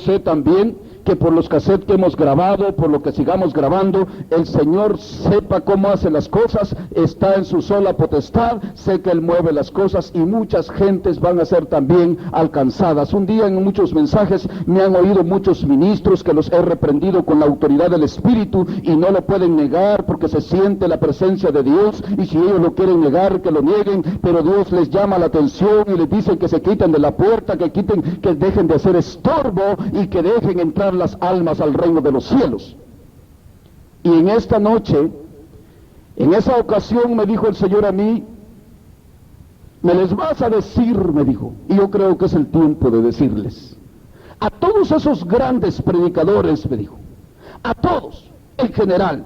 sé también que por los cassettes que hemos grabado, por lo que sigamos grabando, el Señor sepa cómo hace las cosas, está en su sola potestad, sé que Él mueve las cosas y muchas gentes van a ser también alcanzadas. Un día en muchos mensajes me han oído muchos ministros que los he reprendido con la autoridad del Espíritu y no lo pueden negar porque se siente la presencia de Dios, y si ellos lo quieren negar, que lo nieguen, pero Dios les llama la atención y les dice que se quiten de la puerta, que dejen de hacer estorbo y que dejen entrar las almas al reino de los cielos. Y en esta noche, en esa ocasión, me dijo el Señor a mí, me les vas a decir, me dijo, y yo creo que es el tiempo de decirles, a todos esos grandes predicadores, me dijo, a todos, en general,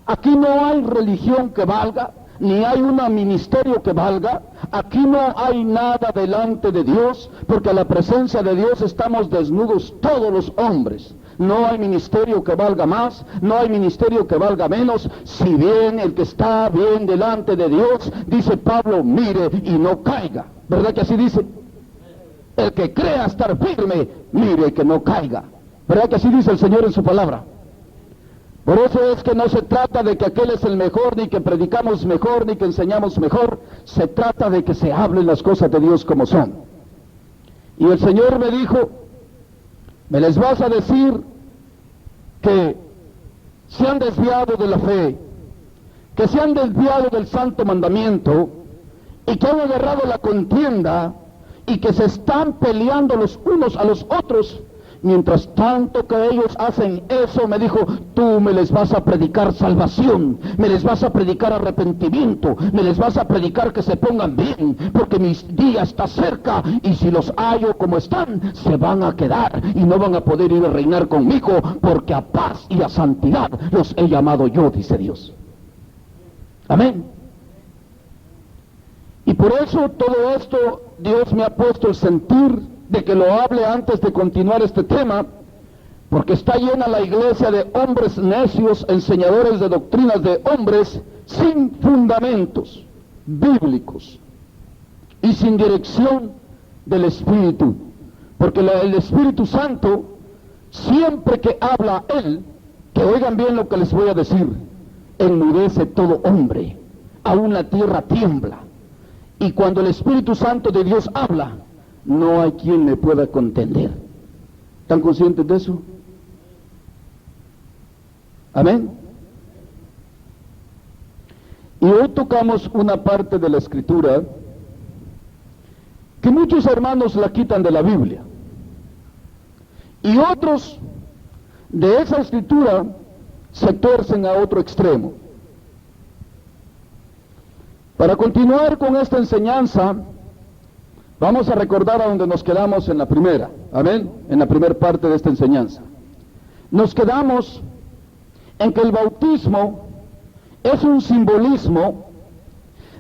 aquí no hay religión que valga, ni hay un ministerio que valga, aquí no hay nada delante de Dios, porque a la presencia de Dios estamos desnudos todos los hombres. No hay ministerio que valga más, no hay ministerio que valga menos, si bien el que está bien delante de Dios, dice Pablo, mire y no caiga. ¿Verdad que así dice? El que crea estar firme, mire que no caiga. ¿Verdad que así dice el Señor en su palabra? Por eso es que no se trata de que aquel es el mejor, ni que predicamos mejor, ni que enseñamos mejor. Se trata de que se hablen las cosas de Dios como son. Y el Señor me dijo, me les vas a decir que se han desviado de la fe, que se han desviado del santo mandamiento, y que han agarrado la contienda, y que se están peleando los unos a los otros. Mientras tanto que ellos hacen eso, me dijo, tú me les vas a predicar salvación, me les vas a predicar arrepentimiento, me les vas a predicar que se pongan bien, porque mi día está cerca, y si los hallo como están, se van a quedar y no van a poder ir a reinar conmigo, porque a paz y a santidad los he llamado yo, dice Dios. Amén. Y por eso todo esto Dios me ha puesto el sentir de que lo hable antes de continuar este tema, porque está llena la iglesia de hombres necios, enseñadores de doctrinas de hombres sin fundamentos bíblicos y sin dirección del Espíritu, porque el Espíritu Santo, siempre que habla Él, que oigan bien lo que les voy a decir, enmudece todo hombre, aún la tierra tiembla, y cuando el Espíritu Santo de Dios habla, no hay quien me pueda contender. ¿Están conscientes de eso? Amén. Y hoy tocamos una parte de la Escritura que muchos hermanos la quitan de la Biblia, y otros de esa Escritura se tuercen a otro extremo. Para continuar con esta enseñanza, vamos a recordar a donde nos quedamos en la primera, amén, en la primera parte de esta enseñanza. Nos quedamos en que el bautismo es un simbolismo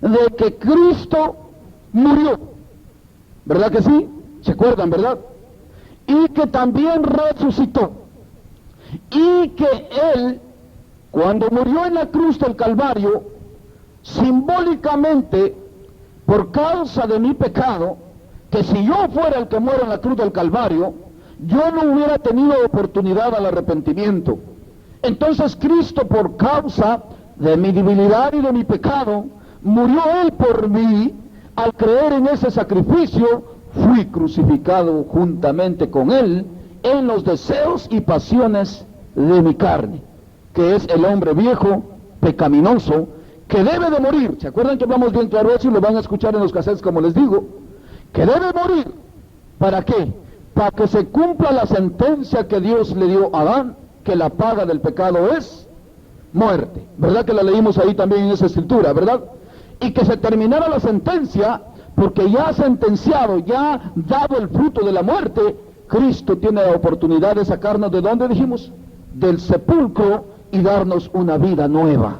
de que Cristo murió, ¿verdad que sí? ¿Se acuerdan, verdad? Y que también resucitó, y que Él, cuando murió en la cruz del Calvario, simbólicamente, por causa de mi pecado, que si yo fuera el que muere en la cruz del Calvario, yo no hubiera tenido oportunidad al arrepentimiento. Entonces Cristo, por causa de mi debilidad y de mi pecado, murió Él por mí. Al creer en ese sacrificio, fui crucificado juntamente con Él en los deseos y pasiones de mi carne, que es el hombre viejo, pecaminoso, que debe de morir. ¿Se acuerdan que hablamos bien claro eso y lo van a escuchar en los cassettes, como les digo? Que debe morir. ¿Para qué? Para que se cumpla la sentencia que Dios le dio a Adán, que la paga del pecado es muerte. ¿Verdad que la leímos ahí también en esa escritura, verdad? Y que se terminara la sentencia, porque ya sentenciado, ya dado el fruto de la muerte, Cristo tiene la oportunidad de sacarnos, ¿de dónde dijimos? Del sepulcro, y darnos una vida nueva.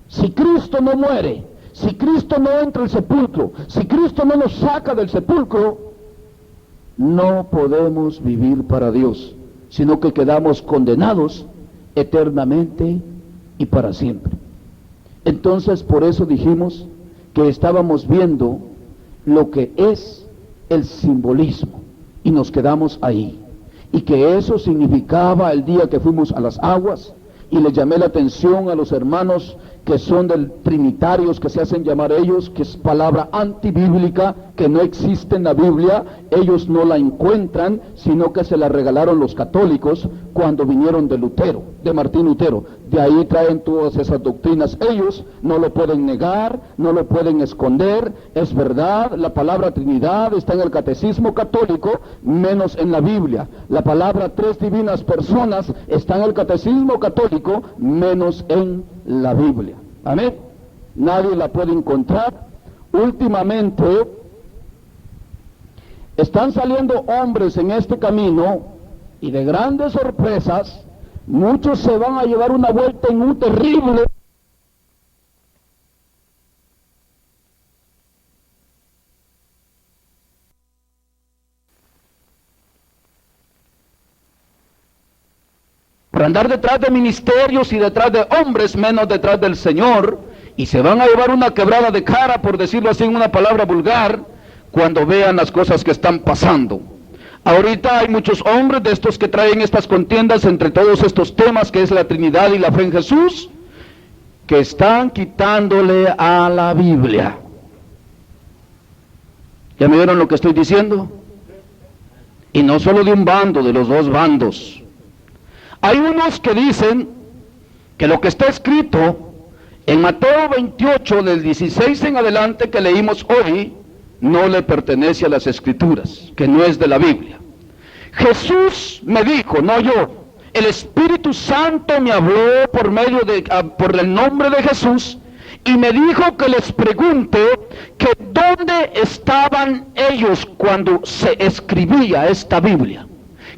Si Cristo no muere, si Cristo no entra al sepulcro, si Cristo no nos saca del sepulcro, no podemos vivir para Dios, sino que quedamos condenados eternamente y para siempre. Entonces, por eso dijimos que estábamos viendo lo que es el simbolismo, y nos quedamos ahí. y que eso significaba el día que fuimos a las aguas, y le llamé la atención a los hermanos que son del trinitarios, que se hacen llamar ellos, que es palabra antibíblica, que no existe en la Biblia. Ellos no la encuentran, sino que se la regalaron los católicos cuando vinieron de Lutero, de Martín Lutero. De ahí traen todas esas doctrinas. Ellos no lo pueden negar, no lo pueden esconder. Es verdad, la palabra Trinidad está en el catecismo católico, menos en la Biblia. La palabra tres divinas personas está en el catecismo católico, menos en la Biblia. Amén. Nadie la puede encontrar. Últimamente están saliendo hombres en este camino, y de grandes sorpresas, muchos se van a llevar una vuelta en un terrible. Por andar detrás de ministerios y detrás de hombres, menos detrás del Señor, y se van a llevar una quebrada de cara, por decirlo así en una palabra vulgar, cuando vean las cosas que están pasando. Ahorita hay muchos hombres de estos que traen estas contiendas entre todos estos temas, que es la Trinidad y la fe en Jesús, que están quitándole a la Biblia. ¿Ya me vieron lo que estoy diciendo? Y no solo de un bando, de los dos bandos. Hay unos que dicen que lo que está escrito en Mateo 28, del 16 en adelante, que leímos hoy, no le pertenece a las Escrituras, que no es de la Biblia. Jesús me dijo, no yo, el Espíritu Santo me habló por el nombre de Jesús, y me dijo que les pregunte que dónde estaban ellos cuando se escribía esta Biblia.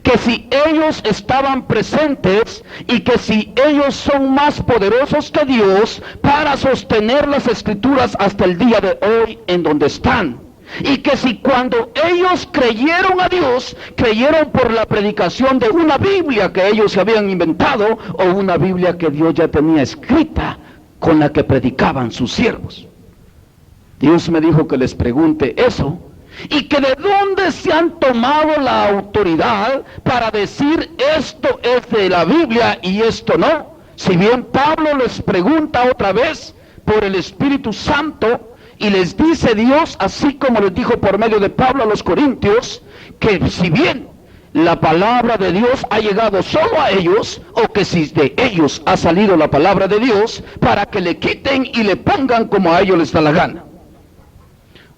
Que si ellos estaban presentes y que si ellos son más poderosos que Dios para sostener las Escrituras hasta el día de hoy en donde están. Y que si cuando ellos creyeron a Dios, creyeron por la predicación de una Biblia que ellos se habían inventado o una Biblia que Dios ya tenía escrita con la que predicaban sus siervos. Dios me dijo que les pregunte eso. Y que de dónde se han tomado la autoridad para decir esto es de la Biblia y esto no. Si bien Pablo les pregunta otra vez por el Espíritu Santo y les dice Dios, así como les dijo por medio de Pablo a los Corintios, que si bien la palabra de Dios ha llegado solo a ellos, o que si de ellos ha salido la palabra de Dios, para que le quiten y le pongan como a ellos les da la gana.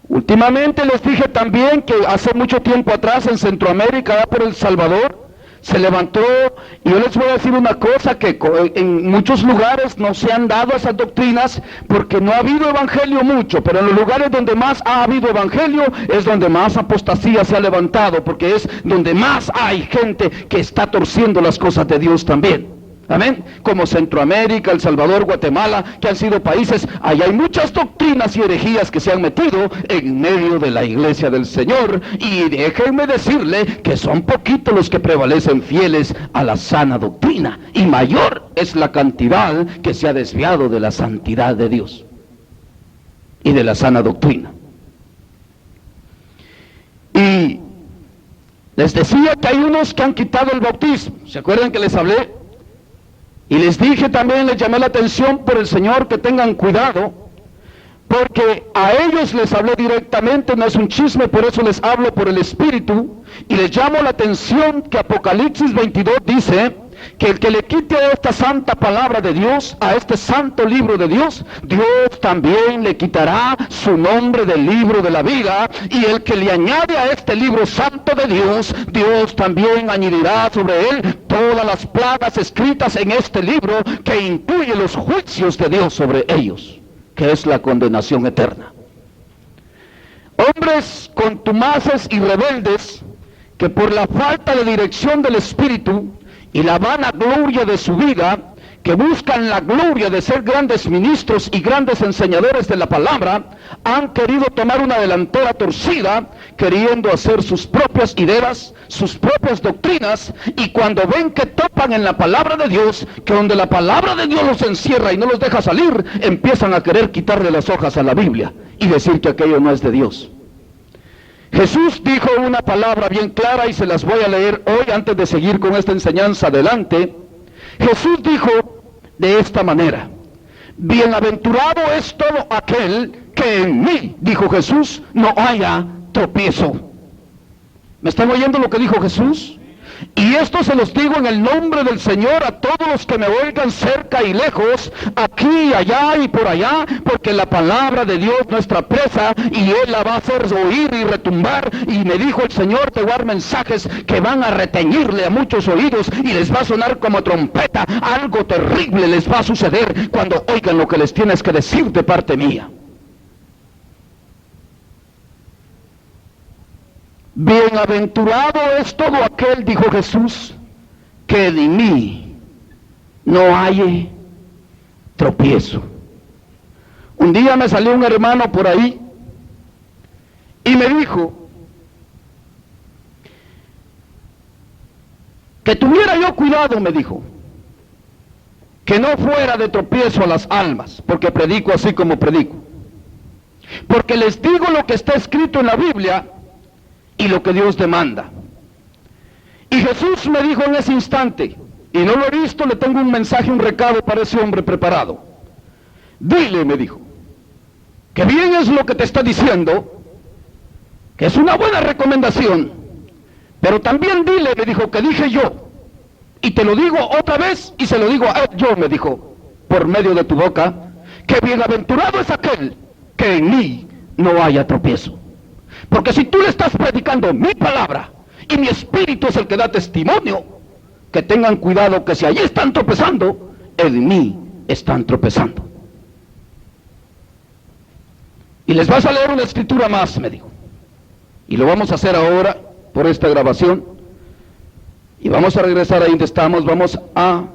Últimamente les dije también que hace mucho tiempo atrás en Centroamérica, allá por El Salvador, se levantó, y yo les voy a decir una cosa, que en muchos lugares no se han dado esas doctrinas porque no ha habido evangelio mucho, pero en los lugares donde más ha habido evangelio es donde más apostasía se ha levantado, porque es donde más hay gente que está torciendo las cosas de Dios también. Amén. Como Centroamérica, El Salvador, Guatemala, que han sido países, allá hay muchas doctrinas y herejías que se han metido en medio de la iglesia del Señor, y déjenme decirle que son poquitos los que prevalecen fieles a la sana doctrina, y mayor es la cantidad que se ha desviado de la santidad de Dios y de la sana doctrina. Y les decía que hay unos que han quitado el bautismo. ¿Se acuerdan que les hablé? Y les dije también, les llamé la atención por el Señor que tengan cuidado, porque a ellos les hablé directamente, no es un chisme, por eso les hablo por el Espíritu, y les llamo la atención que Apocalipsis 22 dice que el que le quite a esta santa palabra de Dios, a este santo libro de Dios, Dios también le quitará su nombre del libro de la vida, y el que le añade a este libro santo de Dios, Dios también añadirá sobre él todas las plagas escritas en este libro, que incluye los juicios de Dios sobre ellos, que es la condenación eterna. Hombres contumaces y rebeldes, que por la falta de dirección del Espíritu y la vanagloria de su vida, que buscan la gloria de ser grandes ministros y grandes enseñadores de la palabra, han querido tomar una delantera torcida, queriendo hacer sus propias ideas, sus propias doctrinas, y cuando ven que topan en la palabra de Dios, que donde la palabra de Dios los encierra y no los deja salir, empiezan a querer quitarle las hojas a la Biblia y decir que aquello no es de Dios. Jesús dijo una palabra bien clara y se las voy a leer hoy antes de seguir con esta enseñanza adelante. Jesús dijo de esta manera: bienaventurado es todo aquel que en mí, dijo Jesús, no haya tropiezo. ¿Me están oyendo lo que dijo Jesús? Y esto se los digo en el nombre del Señor a todos los que me oigan cerca y lejos, aquí, allá y por allá, porque la palabra de Dios es nuestra presa y Él la va a hacer oír y retumbar. Y me dijo el Señor, te voy a dar mensajes que van a reteñirle a muchos oídos y les va a sonar como trompeta. Algo terrible les va a suceder cuando oigan lo que les tienes que decir de parte mía. Bienaventurado es todo aquel, dijo Jesús, que de mí no hay tropiezo. Un día me salió un hermano por ahí y me dijo que tuviera yo cuidado, me dijo, que no fuera de tropiezo a las almas, porque predico así como predico. Porque les digo lo que está escrito en la Biblia y lo que Dios demanda. Y Jesús me dijo en ese instante, y no lo he visto, le tengo un mensaje, un recado para ese hombre preparado. Dile, me dijo, que bien es lo que te está diciendo, que es una buena recomendación, pero también dile, me dijo, que dije yo, y te lo digo otra vez, y se lo digo a él yo, me dijo, por medio de tu boca, que bienaventurado es aquel que en mí no haya tropiezo. Porque si tú le estás predicando mi palabra y mi espíritu es el que da testimonio, que tengan cuidado que si allí están tropezando, en mí están tropezando. Y les vas a leer una escritura más, me dijo. Y lo vamos a hacer ahora por esta grabación. Y vamos a regresar ahí donde estamos. Vamos a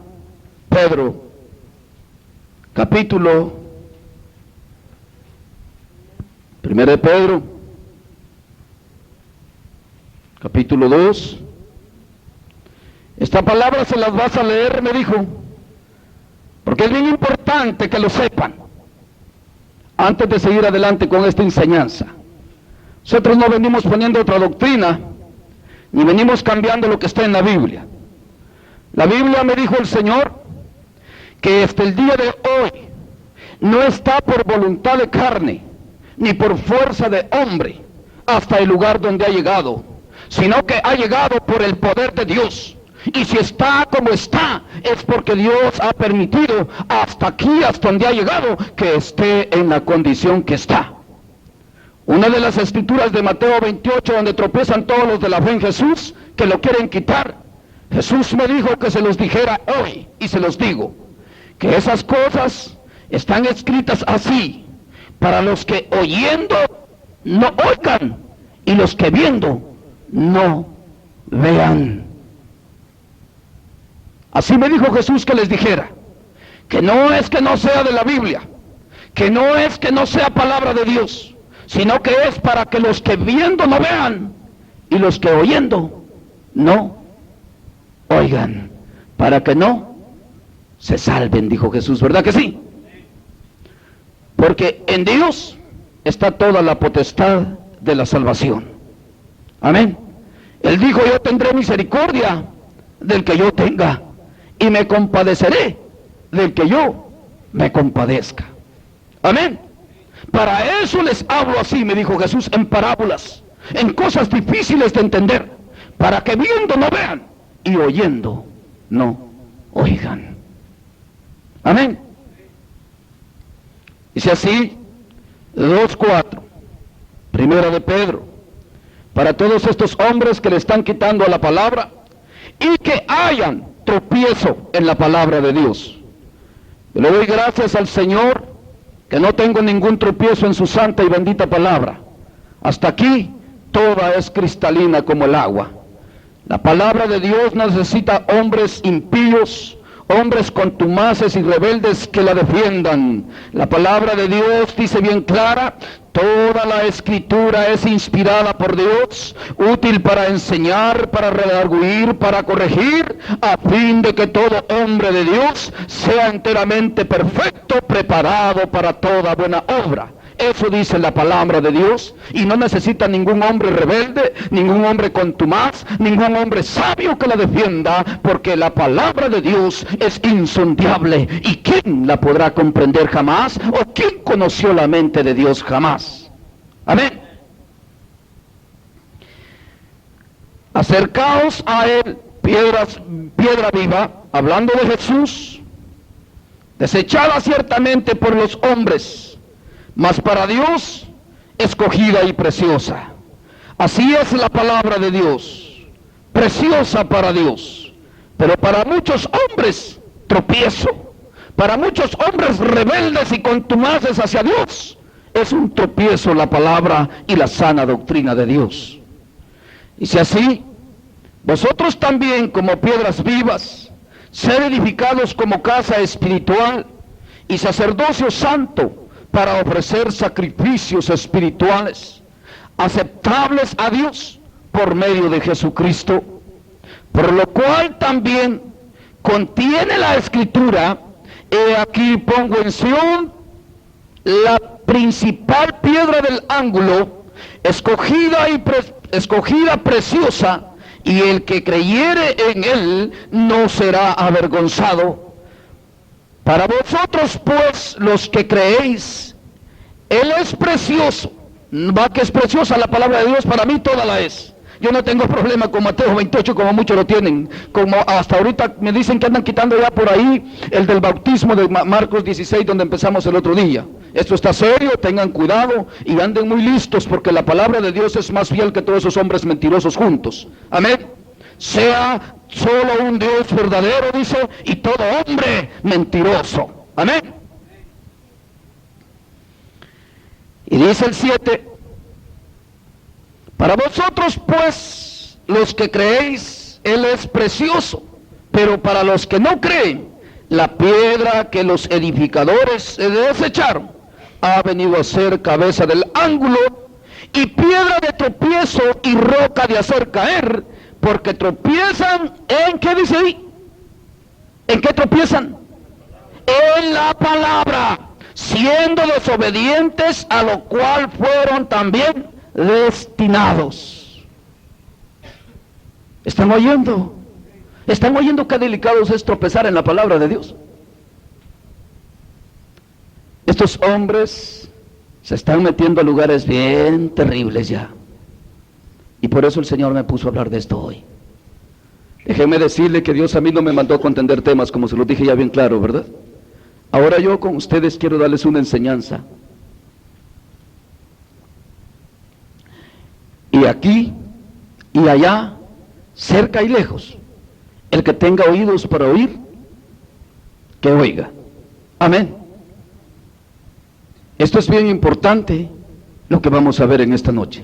Pedro, capítulo 1 de Pedro, capítulo 2. Esta palabra se las vas a leer, me dijo, porque es bien importante que lo sepan antes de seguir adelante con esta enseñanza. Nosotros no venimos poniendo otra doctrina, ni venimos cambiando lo que está en la Biblia. La Biblia, me dijo el Señor, que hasta el día de hoy no está por voluntad de carne, ni por fuerza de hombre, hasta el lugar donde ha llegado, sino que ha llegado por el poder de Dios. Y si está como está, es porque Dios ha permitido hasta aquí, hasta donde ha llegado, que esté en la condición que está. Una de las escrituras de Mateo 28, donde tropiezan todos los de la fe en Jesús, que lo quieren quitar, Jesús me dijo que se los dijera hoy, y se los digo, que esas cosas están escritas así, para los que oyendo no oigan, y los que viendo no vean. Así me dijo Jesús que les dijera, que no es que no sea de la Biblia, que no es que no sea palabra de Dios, sino que es para que los que viendo no vean, y los que oyendo no oigan, para que no se salven, dijo Jesús, ¿verdad que sí? Porque en Dios está toda la potestad de la salvación. Amén. Él dijo, yo tendré misericordia del que yo tenga, y me compadeceré del que yo me compadezca. Amén. Para eso les hablo así, me dijo Jesús, en parábolas, en cosas difíciles de entender, para que viendo no vean, y oyendo no oigan. Amén. Dice así, 2:4, primera de Pedro, para todos estos hombres que le están quitando a la palabra y que hayan tropiezo en la palabra de Dios. Yo le doy gracias al Señor que no tengo ningún tropiezo en su santa y bendita palabra. Hasta aquí toda es cristalina como el agua. La palabra de Dios no necesita hombres impíos, hombres contumaces y rebeldes que la defiendan. La palabra de Dios dice bien clara, toda la escritura es inspirada por Dios, útil para enseñar, para redarguir, para corregir, a fin de que todo hombre de Dios sea enteramente perfecto, preparado para toda buena obra. Eso dice la palabra de Dios, y no necesita ningún hombre rebelde, ningún hombre contumaz, ningún hombre sabio que la defienda, porque la palabra de Dios es insondable. ¿Y quién la podrá comprender jamás? ¿O quién conoció la mente de Dios jamás? Amén. Acercaos a él, piedra viva, hablando de Jesús, desechada ciertamente por los hombres, mas para Dios escogida y preciosa. Así es la palabra de Dios, preciosa para Dios, pero para muchos hombres tropiezo, para muchos hombres rebeldes y contumaces hacia Dios, es un tropiezo la palabra y la sana doctrina de Dios. Y si así, vosotros también como piedras vivas, sed edificados como casa espiritual y sacerdocio santo para ofrecer sacrificios espirituales, aceptables a Dios por medio de Jesucristo, por lo cual también contiene la Escritura: he aquí pongo en Sión la principal piedra del ángulo, escogida preciosa, y el que creyere en él no será avergonzado. Para vosotros pues, los que creéis, él es precioso. Va que es preciosa la palabra de Dios, para mí toda la es. Yo no tengo problema con Mateo 28 como muchos lo tienen. Como hasta ahorita me dicen que andan quitando ya por ahí el del bautismo de Marcos 16, donde empezamos el otro día. Esto está serio, tengan cuidado y anden muy listos, porque la palabra de Dios es más fiel que todos esos hombres mentirosos juntos. Amén. Sea solo un Dios verdadero, dice, y todo hombre mentiroso. Amén. Y dice el 7: para vosotros pues, los que creéis, él es precioso, pero para los que no creen, la piedra que los edificadores desecharon ha venido a ser cabeza del ángulo y piedra de tropiezo y roca de hacer caer, porque tropiezan en, ¿qué dice ahí? ¿En qué tropiezan? En la palabra, siendo desobedientes, a lo cual fueron también destinados. ¿Están oyendo? ¿Están oyendo qué delicado es tropezar en la palabra de Dios? Estos hombres se están metiendo a lugares bien terribles ya. Y por eso el Señor me puso a hablar de esto hoy. Déjeme decirle que Dios a mí no me mandó a contender temas, como se los dije ya bien claro, ¿verdad? Ahora yo con ustedes quiero darles una enseñanza. Y aquí y allá, cerca y lejos, el que tenga oídos para oír, que oiga. Amén. Esto es bien importante, lo que vamos a ver en esta noche.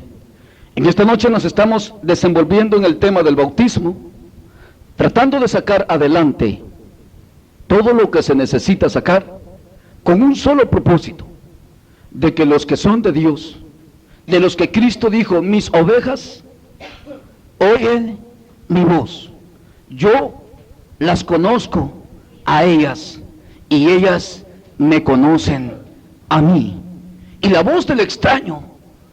En esta noche nos estamos desenvolviendo en el tema del bautismo, tratando de sacar adelante todo lo que se necesita sacar, con un solo propósito: de que los que son de Dios, de los que Cristo dijo, mis ovejas oyen mi voz, yo las conozco a ellas y ellas me conocen a mí, y la voz del extraño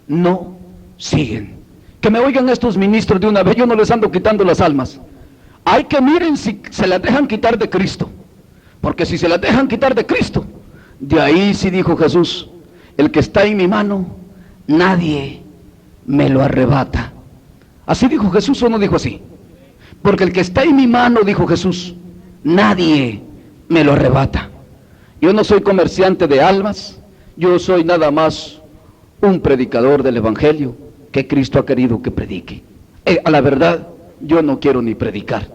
no siguen. Que me oigan estos ministros de una vez, yo no les ando quitando las almas. Hay que miren si se las dejan quitar de Cristo, porque si se las dejan quitar de Cristo, de ahí sí dijo Jesús: el que está en mi mano, nadie me lo arrebata. ¿Así dijo Jesús o no dijo así? Porque el que está en mi mano, dijo Jesús, nadie me lo arrebata. Yo no soy comerciante de almas, yo soy nada más un predicador del Evangelio que Cristo ha querido que predique. A la verdad, yo no quiero ni predicar.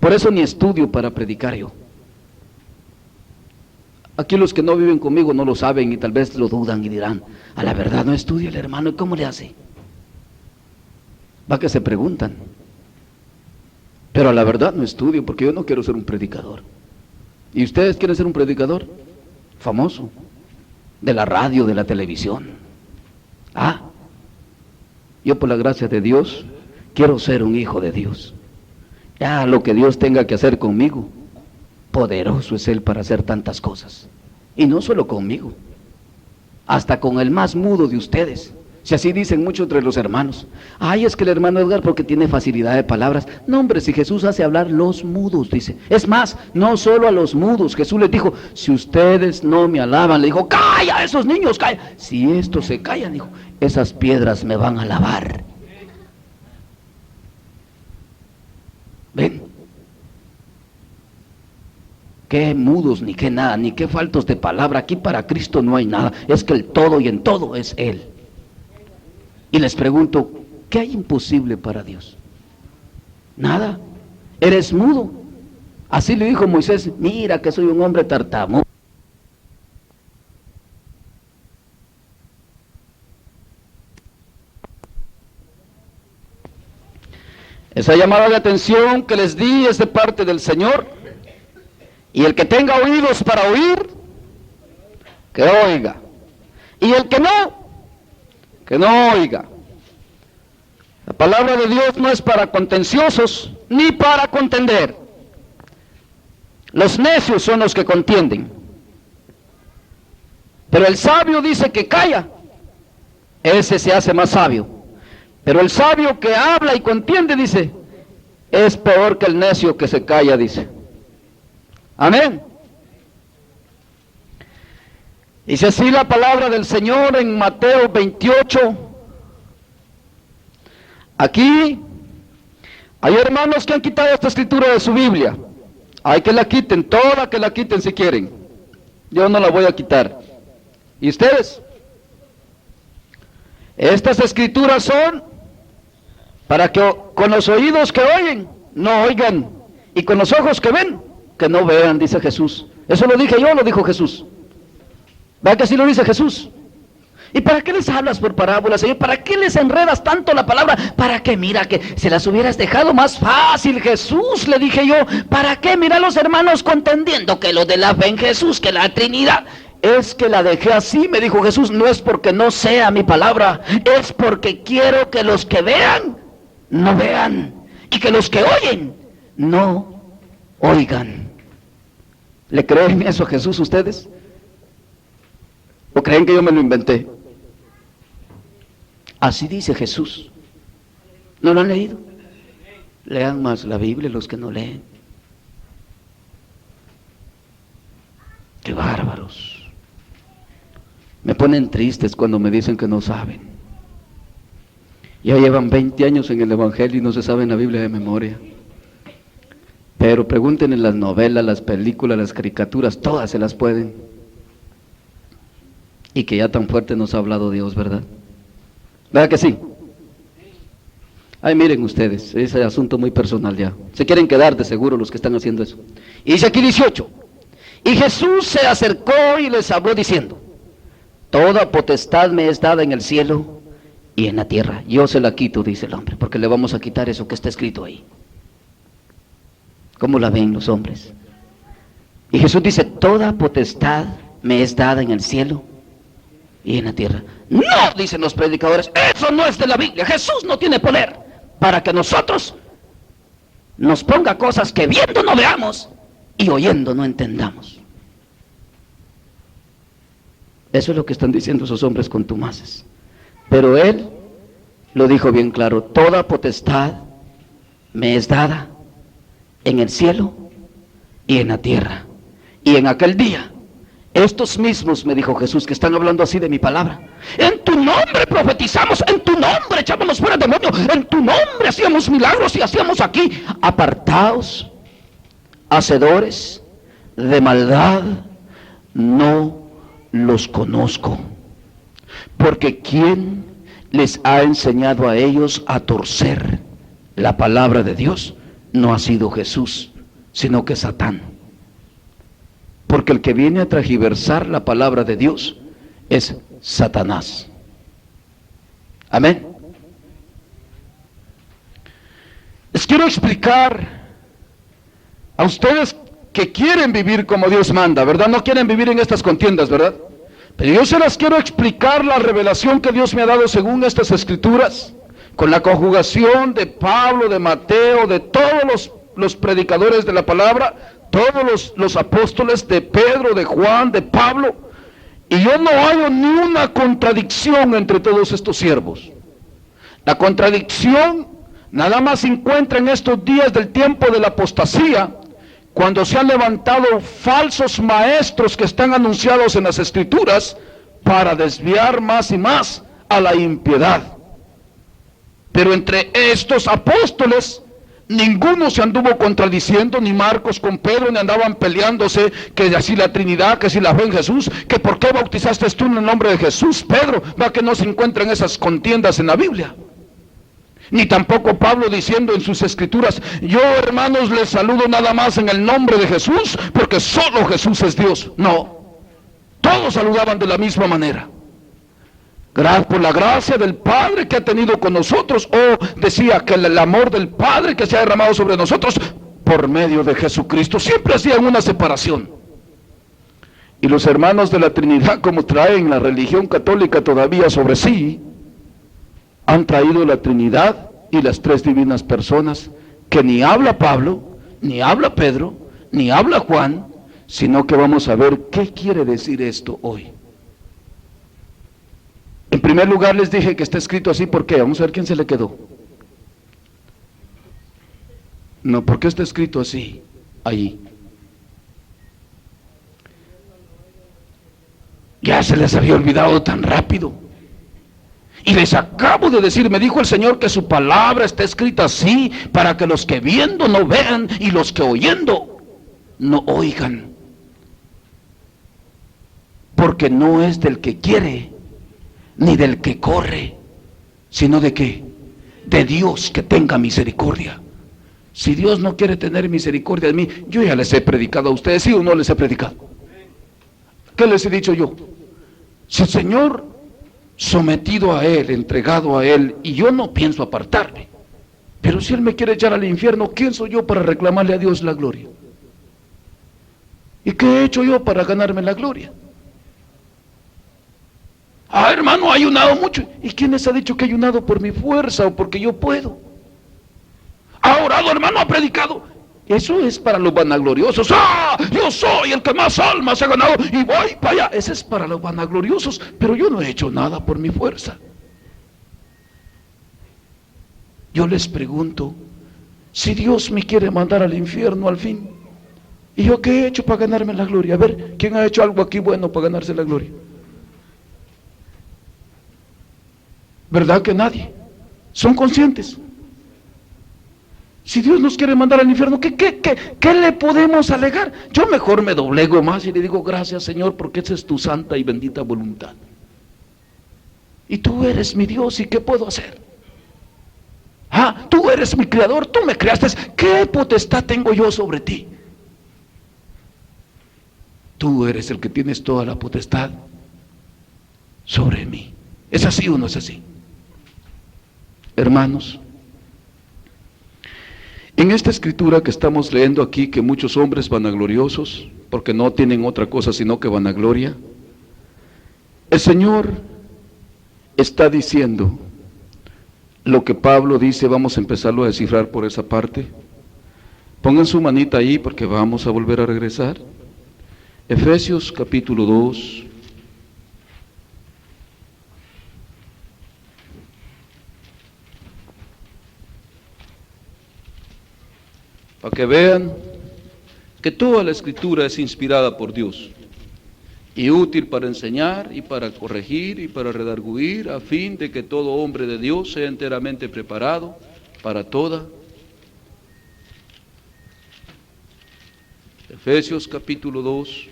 Por eso ni estudio para predicar yo. Aquí los que no viven conmigo no lo saben y tal vez lo dudan y dirán: a la verdad no estudia el hermano, ¿y cómo le hace? Va que se preguntan. Pero a la verdad no estudio, porque yo no quiero ser un predicador. ¿Y ustedes quieren ser un predicador? Famoso, de la radio, de la televisión. Yo por la gracia de Dios quiero ser un hijo de Dios. Ya lo que Dios tenga que hacer conmigo, poderoso es Él para hacer tantas cosas. Y no solo conmigo, hasta con el más mudo de ustedes. Si así dicen muchos entre los hermanos. Ay, es que el hermano Edgar porque tiene facilidad de palabras. No, hombre, si Jesús hace hablar los mudos, dice. Es más, no solo a los mudos. Jesús les dijo, si ustedes no me alaban, le dijo, calla, esos niños, calla. Si estos se callan, dijo, esas piedras me van a alabar. ¿Ven? Qué mudos, ni qué nada, ni qué faltos de palabra. Aquí para Cristo no hay nada. Es que el todo y en todo es Él. Y les pregunto, ¿qué hay imposible para Dios? Nada. Eres mudo. Así le dijo Moisés, mira que soy un hombre tartamudo. Esa llamada de atención que les di es de parte del Señor. Y el que tenga oídos para oír, que oiga. Y el que no oiga. La palabra de Dios no es para contenciosos, ni para contender. Los necios son los que contienden. Pero el sabio dice que calla. Ese se hace más sabio. Pero el sabio que habla y contiende, dice, es peor que el necio que se calla, dice. Amén. Dice así la palabra del Señor en Mateo 28. Aquí hay hermanos que han quitado esta escritura de su Biblia. Hay que la quiten, toda que la quiten si quieren. Yo no la voy a quitar. ¿Y ustedes? Estas escrituras son para que con los oídos que oyen, no oigan. Y con los ojos que ven, que no vean, dice Jesús. Eso lo dije yo, lo dijo Jesús. ¿Verdad que así lo dice Jesús? ¿Y para qué les hablas por parábolas, Señor? ¿Para qué les enredas tanto la palabra? ¿Para qué? Mira que se las hubieras dejado más fácil, Jesús, le dije yo. ¿Para qué? Mira los hermanos contendiendo que lo de la fe en Jesús, que la Trinidad. Es que la dejé así, me dijo Jesús, no es porque no sea mi palabra, es porque quiero que los que vean, no vean, y que los que oyen, no oigan. ¿Le creen eso a Jesús ustedes? ¿O creen que yo me lo inventé? Así dice Jesús. ¿No lo han leído? Lean más la Biblia los que no leen. ¡Qué bárbaros! Me ponen tristes cuando me dicen que no saben. Ya llevan 20 años en el Evangelio y no se saben la Biblia de memoria. Pero pregunten en las novelas, las películas, las caricaturas, todas se las pueden. Y que ya tan fuerte nos ha hablado Dios, ¿verdad? ¿Verdad que sí? Ay, miren ustedes, ese asunto muy personal ya. Se quieren quedar de seguro los que están haciendo eso. Y dice aquí 18. Y Jesús se acercó y les habló diciendo, toda potestad me es dada en el cielo y en la tierra. Yo se la quito, dice el hombre, porque le vamos a quitar eso que está escrito ahí. ¿Cómo la ven los hombres? Y Jesús dice, toda potestad me es dada en el cielo y en la tierra. No, dicen los predicadores, eso no es de la Biblia. Jesús no tiene poder para que nosotros nos ponga cosas que viendo no veamos y oyendo no entendamos. Eso es lo que están diciendo esos hombres contumaces. Pero Él lo dijo bien claro, toda potestad me es dada en el cielo y en la tierra. Y en aquel día, estos mismos, me dijo Jesús, que están hablando así de mi palabra, en tu nombre profetizamos, en tu nombre echábamos fuera demonios, en tu nombre hacíamos milagros y hacíamos aquí. Apartaos, hacedores de maldad, no los conozco. Porque ¿quién les ha enseñado a ellos a torcer la palabra de Dios? No ha sido Jesús, sino que Satán. Porque el que viene a transgiversar la palabra de Dios es Satanás. Amén. Les quiero explicar a ustedes que quieren vivir como Dios manda, ¿verdad? No quieren vivir en estas contiendas, ¿verdad? Pero yo se las quiero explicar la revelación que Dios me ha dado según estas escrituras, con la conjugación de Pablo, de Mateo, de todos los predicadores de la palabra, todos los apóstoles, de Pedro, de Juan, de Pablo, Y yo no hallo ni una contradicción entre todos estos siervos. La contradicción nada más se encuentra en estos días del tiempo de la apostasía, cuando se han levantado falsos maestros que están anunciados en las Escrituras para desviar más y más a la impiedad. Pero entre estos apóstoles, ninguno se anduvo contradiciendo, ni Marcos con Pedro, ni andaban peleándose, que así la Trinidad, que si la fe en Jesús, que por qué bautizaste tú en el nombre de Jesús, Pedro. Va que no se encuentran esas contiendas en la Biblia. Ni tampoco Pablo diciendo en sus escrituras, yo hermanos les saludo nada más en el nombre de Jesús, porque solo Jesús es Dios. No, todos saludaban de la misma manera. Gracias por la gracia del Padre que ha tenido con nosotros, o decía que el amor del Padre que se ha derramado sobre nosotros por medio de Jesucristo. Siempre hacían una separación. Y los hermanos de la Trinidad, como traen la religión católica todavía sobre sí, han traído la Trinidad y las tres divinas personas, que ni habla Pablo, ni habla Pedro, ni habla Juan, sino que vamos a ver qué quiere decir esto hoy. En primer lugar les dije que está escrito así, ¿por qué? Vamos a ver quién se le quedó. No, ¿por qué está escrito así? Ahí. Ya se les había olvidado tan rápido. Y les acabo de decir, me dijo el Señor que su palabra está escrita así, para que los que viendo no vean, y los que oyendo no oigan. Porque no es del que quiere, ni del que corre, sino de qué, de Dios que tenga misericordia. Si Dios no quiere tener misericordia de mí, yo ya les he predicado a ustedes, ¿sí o no les he predicado? ¿Qué les he dicho yo? Si el Señor, sometido a Él, entregado a Él, y yo no pienso apartarme, pero si Él me quiere echar al infierno, ¿quién soy yo para reclamarle a Dios la gloria? ¿Y qué he hecho yo para ganarme la gloria? Ah, hermano, ha ayunado mucho. ¿Y quién les ha dicho que ha ayunado por mi fuerza o porque yo puedo? Ha orado, hermano, ha predicado. Eso es para los vanagloriosos. ¡Ah! Yo soy el que más almas ha ganado y voy para allá. Ese es para los vanagloriosos, pero yo no he hecho nada por mi fuerza. Yo les pregunto, si Dios me quiere mandar al infierno al fin, ¿y yo qué he hecho para ganarme la gloria? A ver, ¿quién ha hecho algo aquí bueno para ganarse la gloria? ¿Verdad que nadie? Son conscientes. Si Dios nos quiere mandar al infierno, ¿qué le podemos alegar? Yo mejor me doblego más y le digo, gracias Señor, porque esa es tu santa y bendita voluntad. Y tú eres mi Dios, ¿y qué puedo hacer? Ah, tú eres mi creador, tú me creaste, ¿qué potestad tengo yo sobre ti? Tú eres el que tienes toda la potestad sobre mí. ¿Es así o no es así? Hermanos, en esta escritura que estamos leyendo aquí, que muchos hombres vanagloriosos, porque no tienen otra cosa sino que vanagloria, el Señor está diciendo lo que Pablo dice. Vamos a empezarlo a descifrar por esa parte. Pongan su manita ahí porque vamos a volver a regresar. Efesios capítulo 2. Para que vean que toda la escritura es inspirada por Dios y útil para enseñar y para corregir y para redarguir, a fin de que todo hombre de Dios sea enteramente preparado para toda. Efesios capítulo 2.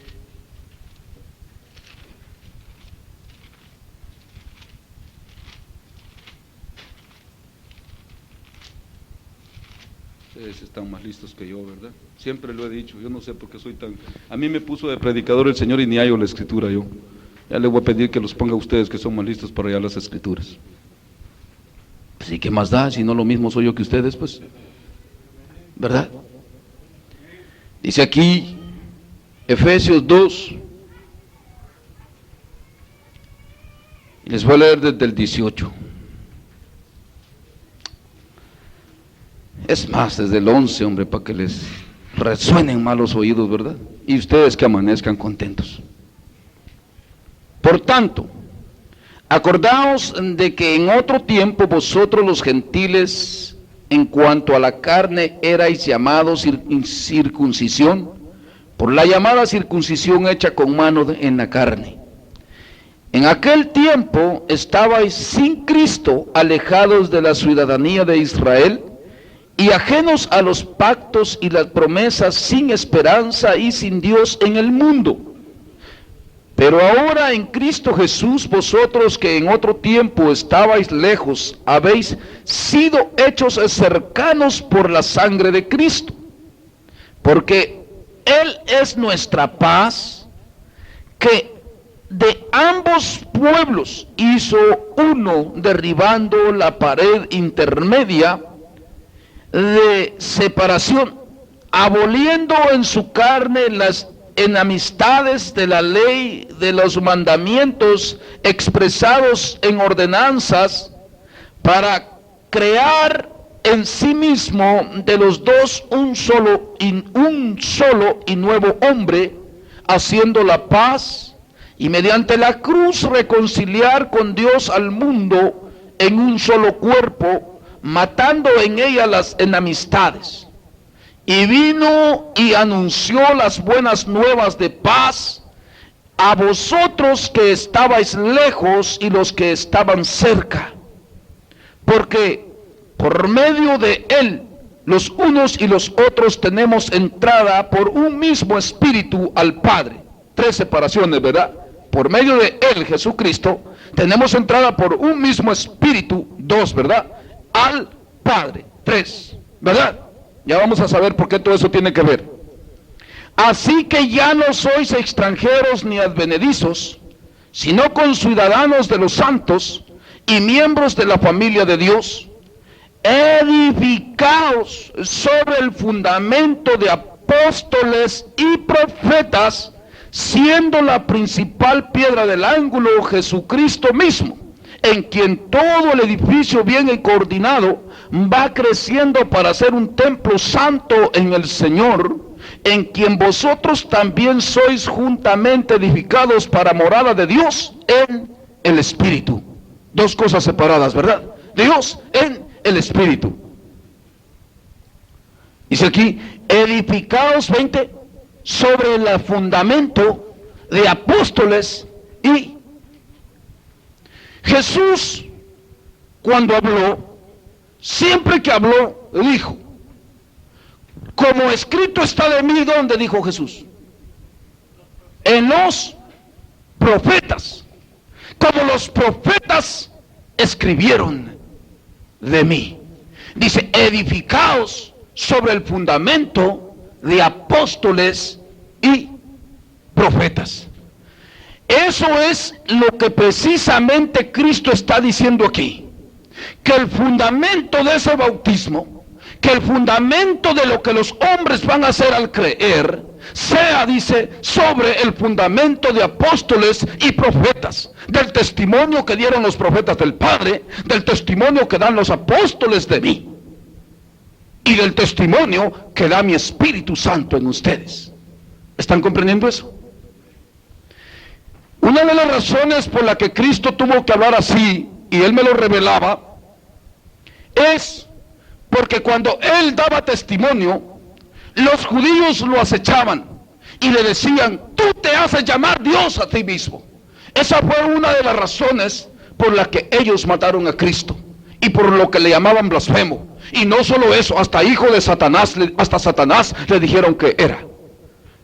Ustedes están más listos que yo, ¿verdad? Siempre lo he dicho, yo no sé por qué soy tan... A mí me puso de predicador el Señor y ni hallo la escritura yo. Ya le voy a pedir que los ponga a ustedes que son más listos para hallar las escrituras. Pues, ¿y qué más da? Si no lo mismo soy yo que ustedes, pues. ¿Verdad? Dice aquí, Efesios 2. Y les voy a leer desde el 18. Es más, desde el 11, hombre, para que les resuenen mal los oídos, ¿verdad? Y ustedes que amanezcan contentos. Por tanto, acordaos de que en otro tiempo vosotros los gentiles, en cuanto a la carne, erais llamados circuncisión, por la llamada circuncisión hecha con mano en la carne. En aquel tiempo estabais sin Cristo, alejados de la ciudadanía de Israel, y ajenos a los pactos y las promesas, sin esperanza y sin Dios en el mundo. Pero ahora en Cristo Jesús, vosotros que en otro tiempo estabais lejos, habéis sido hechos cercanos por la sangre de Cristo. Porque Él es nuestra paz, que de ambos pueblos hizo uno, derribando la pared intermedia de separación, aboliendo en su carne las enemistades de la ley de los mandamientos expresados en ordenanzas, para crear en sí mismo de los dos un solo y nuevo hombre, haciendo la paz, y mediante la cruz reconciliar con Dios al mundo en un solo cuerpo, matando en ella las enemistades. Y vino y anunció las buenas nuevas de paz a vosotros que estabais lejos y los que estaban cerca, porque por medio de Él los unos y los otros tenemos entrada por un mismo espíritu al Padre. 3 separaciones, ¿verdad? Por medio de Él, Jesucristo, tenemos entrada por un mismo espíritu. 2, ¿verdad? Al Padre. 3, ¿verdad? Ya vamos a saber por qué todo eso tiene que ver. Así que ya no sois extranjeros ni advenedizos, sino conciudadanos de los santos y miembros de la familia de Dios, edificados sobre el fundamento de apóstoles y profetas, siendo la principal piedra del ángulo Jesucristo mismo, en quien todo el edificio bien coordinado va creciendo para ser un templo santo en el Señor, en quien vosotros también sois juntamente edificados para morada de Dios en el Espíritu. 2 cosas separadas, ¿verdad? Dios en el Espíritu. Dice aquí, edificados, 20, sobre el fundamento de apóstoles. Y Jesús, cuando habló, siempre que habló, dijo, como escrito está de mí, ¿dónde dijo Jesús? En los profetas, como los profetas escribieron de mí. Dice, edificaos sobre el fundamento de apóstoles y profetas. Eso es lo que precisamente Cristo está diciendo aquí, que el fundamento de ese bautismo, que el fundamento de lo que los hombres van a hacer al creer, sea, dice, sobre el fundamento de apóstoles y profetas, del testimonio que dieron los profetas del Padre, del testimonio que dan los apóstoles de mí, y del testimonio que da mi Espíritu Santo en ustedes. ¿Están comprendiendo eso? Una de las razones por la que Cristo tuvo que hablar así, y Él me lo revelaba, es porque cuando Él daba testimonio, los judíos lo acechaban y le decían, tú te haces llamar Dios a ti mismo. Esa fue una de las razones por la que ellos mataron a Cristo y por lo que le llamaban blasfemo. Y no solo eso, hasta hijo de Satanás, hasta Satanás le dijeron que era.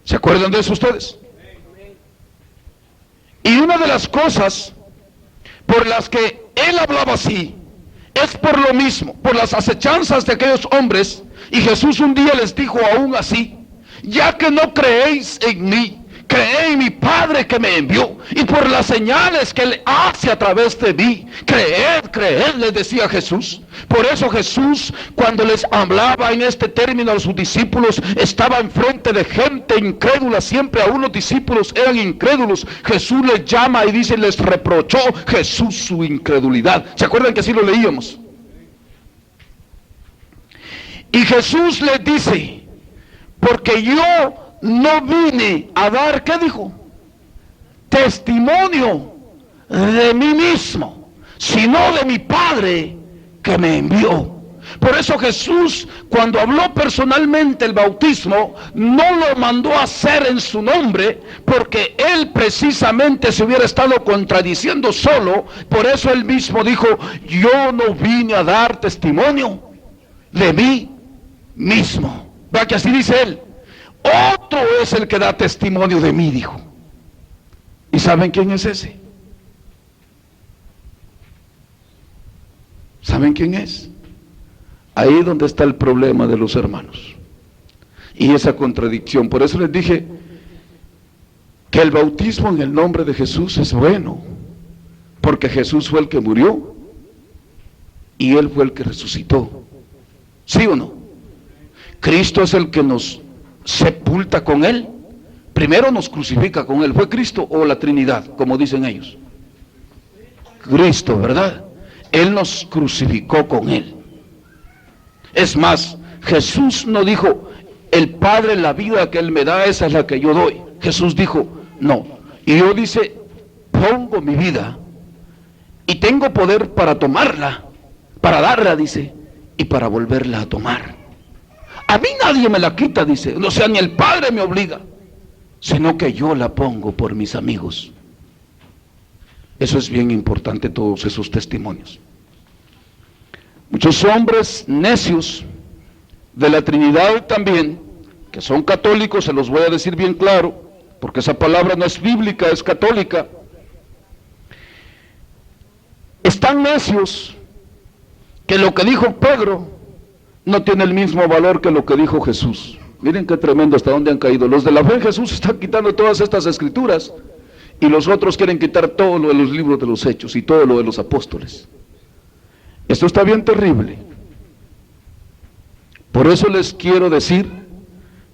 ¿Se acuerdan de eso ustedes? Y una de las cosas por las que Él hablaba así, es por lo mismo, por las acechanzas de aquellos hombres. Y Jesús un día les dijo aún así, ya que no creéis en mí, creed en mi Padre que me envió, y por las señales que Él hace a través de mí, creed, les decía Jesús. Por eso Jesús, cuando les hablaba en este término a sus discípulos, estaba enfrente de gente incrédula. Siempre a unos discípulos eran incrédulos. Jesús les llama y dice, les reprochó Jesús su incredulidad. ¿Se acuerdan que así lo leíamos? Y Jesús les dice, porque yo no vine a dar, ¿qué dijo? testimonio de mí mismo, sino de mi Padre que me envió. Por eso Jesús, cuando habló personalmente el bautismo, no lo mandó a hacer en su nombre, porque él precisamente se hubiera estado contradiciendo solo. Por eso él mismo dijo: yo no vine a dar testimonio de mí mismo. ¿Va que así dice él? Otro es el que da testimonio de mí, dijo. ¿Y saben quién es ese? ¿Saben quién es? Ahí donde está el problema de los hermanos y esa contradicción. Por eso les dije que el bautismo en el nombre de Jesús es bueno, porque Jesús fue el que murió y Él fue el que resucitó. ¿Sí o no? Cristo es el que nos sepulta con Él. Primero nos crucifica con Él. ¿Fue Cristo o la Trinidad, como dicen ellos? Cristo, ¿verdad? Él nos crucificó con Él. Es más, Jesús no dijo: el Padre, la vida que Él me da, esa es la que yo doy. Jesús dijo: no. Y yo, dice, pongo mi vida y tengo poder para tomarla, para darla, dice, y para volverla a tomar. A mí nadie me la quita, dice. O sea, ni el Padre me obliga, sino que yo la pongo por mis amigos. Eso es bien importante, todos esos testimonios. Muchos hombres necios de la Trinidad también, que son católicos, se los voy a decir bien claro, porque esa palabra no es bíblica, es católica. Están necios que lo que dijo Pedro no tiene el mismo valor que lo que dijo Jesús. Miren qué tremendo hasta dónde han caído. Los de la fe en Jesús están quitando todas estas escrituras, y los otros quieren quitar todo lo de los libros de los Hechos y todo lo de los apóstoles. Esto está bien terrible. Por eso les quiero decir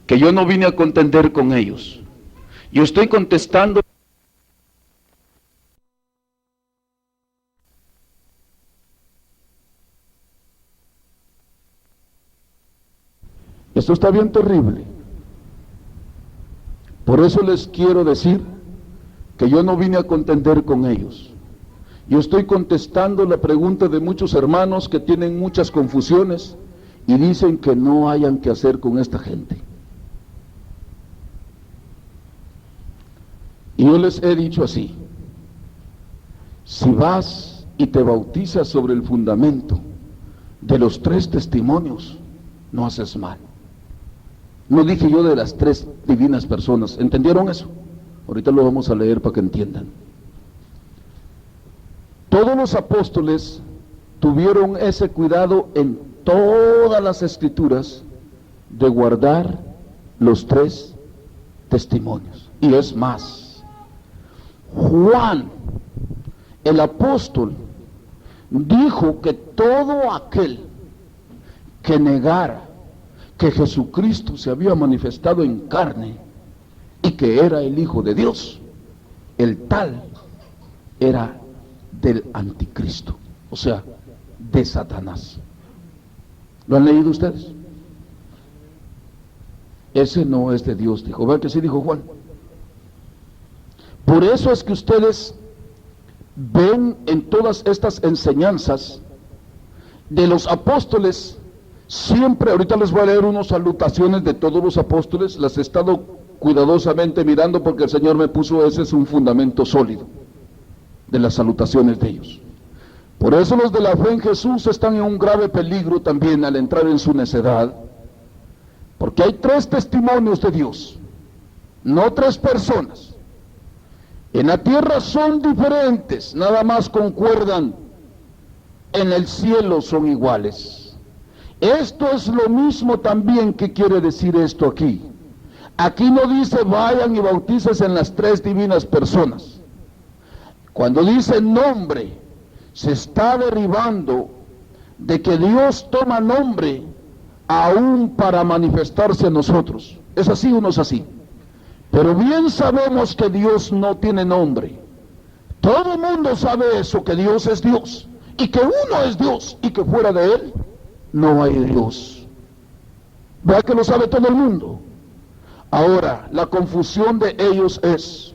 que yo no vine a contender con ellos. Yo estoy contestando. Esto está bien terrible. Por eso les quiero decir que yo no vine a contender con ellos. Yo estoy contestando la pregunta de muchos hermanos que tienen muchas confusiones y dicen que no hayan que hacer con esta gente. Y yo les he dicho así: si vas y te bautizas sobre el fundamento de los 3 testimonios, no haces mal. No dije yo de las 3 divinas personas. ¿Entendieron eso? Ahorita lo vamos a leer para que entiendan. Todos los apóstoles tuvieron ese cuidado en todas las escrituras de guardar los 3 testimonios. Y es más, Juan, el apóstol, dijo que todo aquel que negara que Jesucristo se había manifestado en carne y que era el Hijo de Dios, el tal era del anticristo, o sea, de Satanás. ¿Lo han leído ustedes? Ese no es de Dios, dijo. ¿Vean que sí dijo Juan? Por eso es que ustedes ven en todas estas enseñanzas de los apóstoles, siempre, ahorita les voy a leer unas salutaciones de todos los apóstoles, las he estado cuidadosamente mirando porque el Señor me puso, ese es un fundamento sólido de las salutaciones de ellos. Por eso los de la fe en Jesús están en un grave peligro también al entrar en su necedad, porque hay 3 testimonios de Dios, no 3 personas. En la tierra son diferentes, nada más concuerdan, en el cielo son iguales. Esto es lo mismo también que quiere decir esto aquí. Aquí no dice vayan y bautícense en las 3 divinas personas. Cuando dice nombre, se está derivando de que Dios toma nombre aún para manifestarse a nosotros. ¿Es así o no es así? Pero bien sabemos que Dios no tiene nombre. Todo el mundo sabe eso, que Dios es Dios, y que uno es Dios, y que fuera de Él no hay Dios. ¿Verdad que lo sabe todo el mundo? Ahora, la confusión de ellos es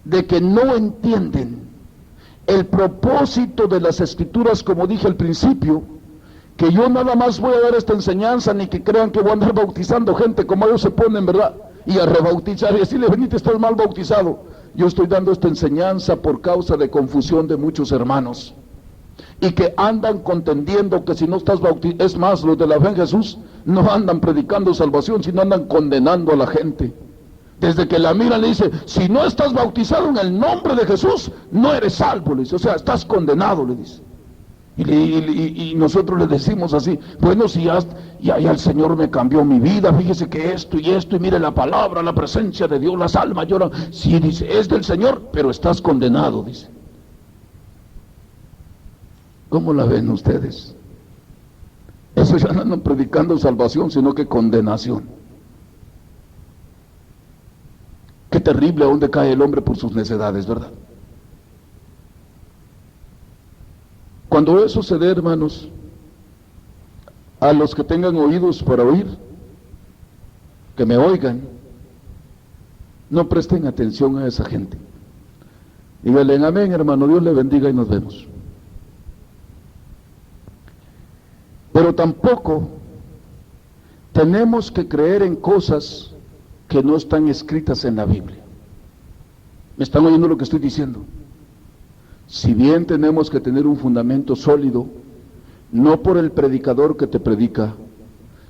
de que no entienden el propósito de las Escrituras, como dije al principio, que yo nada más voy a dar esta enseñanza, ni que crean que voy a andar bautizando gente como ellos se ponen, ¿verdad? Y a rebautizar y decirle, venite, estás mal bautizado. Yo estoy dando esta enseñanza por causa de confusión de muchos hermanos, y que andan contendiendo que si no estás bautizado, es más, los de la fe en Jesús no andan predicando salvación, sino andan condenando a la gente. Desde que la miran le dice, si no estás bautizado en el nombre de Jesús, no eres salvo, le dice, o sea, estás condenado, le dice. Y nosotros le decimos así, bueno, si ya el Señor me cambió mi vida, fíjese que esto, y mire la palabra, la presencia de Dios, las almas lloran. Sí, dice, es del Señor, pero estás condenado, dice. ¿Cómo la ven ustedes? Eso ya no andan predicando salvación, sino que condenación. Qué terrible a dónde cae el hombre por sus necedades, ¿verdad? Cuando eso se dé, hermanos, a los que tengan oídos para oír, que me oigan, no presten atención a esa gente. Díganle amén, hermano, Dios le bendiga y nos vemos. Pero tampoco tenemos que creer en cosas que no están escritas en la Biblia. ¿Me están oyendo lo que estoy diciendo? Si bien tenemos que tener un fundamento sólido, no por el predicador que te predica,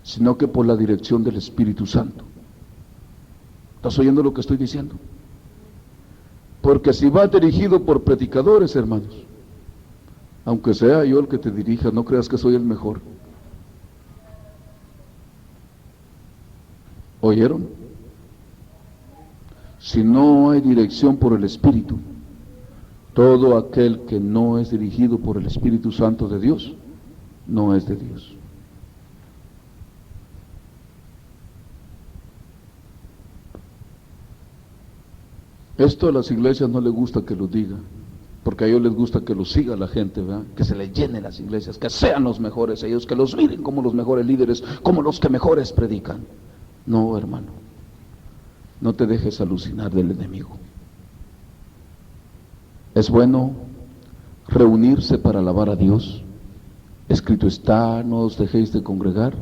sino que por la dirección del Espíritu Santo. ¿Estás oyendo lo que estoy diciendo? Porque si va dirigido por predicadores, hermanos, aunque sea yo el que te dirija, no creas que soy el mejor. ¿Oyeron? Si no hay dirección por el Espíritu, todo aquel que no es dirigido por el Espíritu Santo de Dios, no es de Dios. Esto a las iglesias no les gusta que lo diga, porque a ellos les gusta que lo siga la gente, ¿verdad? Que se les llenen las iglesias, que sean los mejores ellos, que los miren como los mejores líderes, como los que mejores predican. No, hermano, no te dejes alucinar del enemigo. Es bueno reunirse para alabar a Dios. Escrito está, no os dejéis de congregar,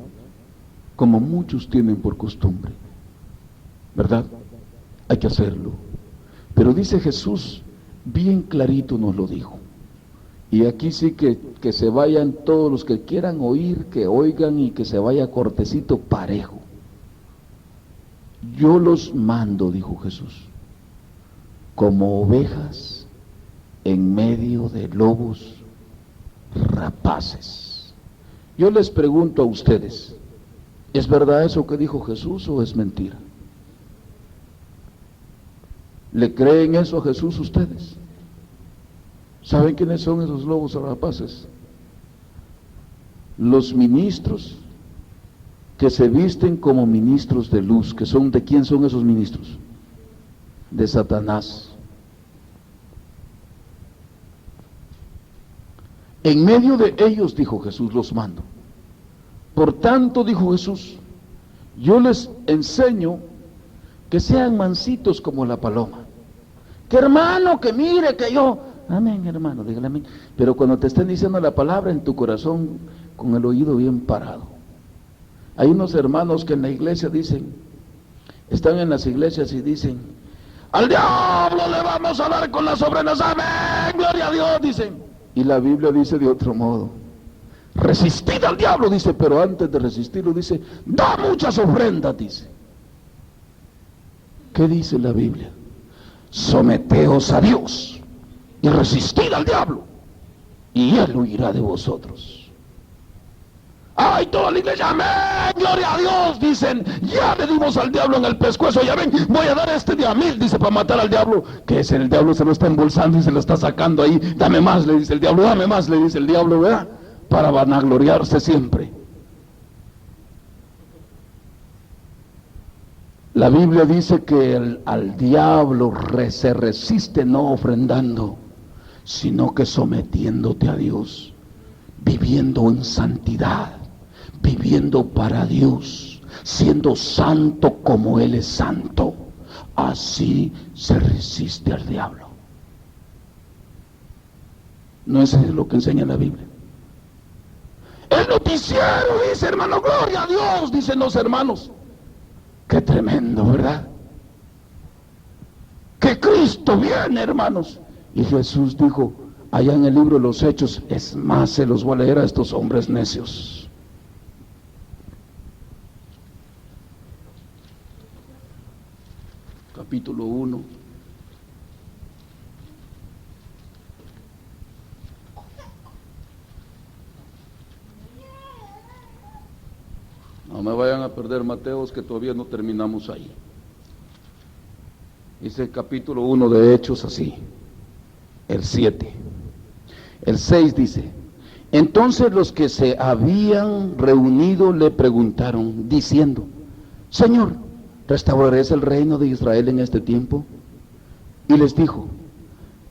como muchos tienen por costumbre, ¿verdad? Hay que hacerlo. Pero dice Jesús, bien clarito nos lo dijo. Y aquí sí que se vayan todos los que quieran oír, que oigan, y que se vaya cortecito parejo. Yo los mando, dijo Jesús, como ovejas en medio de lobos rapaces. Yo les pregunto a ustedes, ¿es verdad eso que dijo Jesús o es mentira? ¿Le creen eso a Jesús ustedes? ¿Saben quiénes son esos lobos rapaces? Los ministros que se visten como ministros de luz, que son, ¿de quién son esos ministros? De Satanás. En medio de ellos, dijo Jesús, los mando. Por tanto, dijo Jesús, yo les enseño que sean mansitos como la paloma. Que hermano, que mire, que yo... Amén, hermano, dígale amén. Pero cuando te estén diciendo la palabra en tu corazón, con el oído bien parado. Hay unos hermanos que en la iglesia dicen, están en las iglesias y dicen, al diablo le vamos a dar con las ofrendas, amén, gloria a Dios, dicen. Y la Biblia dice de otro modo, resistid al diablo, dice, pero antes de resistirlo dice, da muchas ofrendas, dice. ¿Qué dice la Biblia? Someteos a Dios y resistid al diablo, y él huirá de vosotros. ¡Ay, toda la iglesia, amén, gloria a Dios! Dicen, ya le dimos al diablo en el pescuezo, ya ven, voy a dar este de a 1000, dice, para matar al diablo. Que es el diablo, se lo está embolsando y se lo está sacando ahí. Dame más, le dice el diablo, dame más, le dice el diablo, ¿verdad? Para vanagloriarse siempre. La Biblia dice que al diablo se resiste no ofrendando, sino que sometiéndote a Dios, viviendo en santidad, viviendo para Dios, siendo santo como Él es santo. así se resiste al diablo. No es lo que enseña la Biblia. El noticiero dice, hermano, gloria a Dios, dicen los hermanos. Qué tremendo, ¿verdad? Que Cristo viene, hermanos. Y Jesús dijo, allá en el libro de los Hechos, es más, se los voy a leer a estos hombres necios. Capítulo 1. No me vayan a perder, Mateos, que todavía no terminamos ahí. Dice el capítulo 1 de Hechos así, el 7. El 6 dice, entonces los que se habían reunido le preguntaron, diciendo, Señor, ¿restaurarás el reino de Israel en este tiempo? Y les dijo,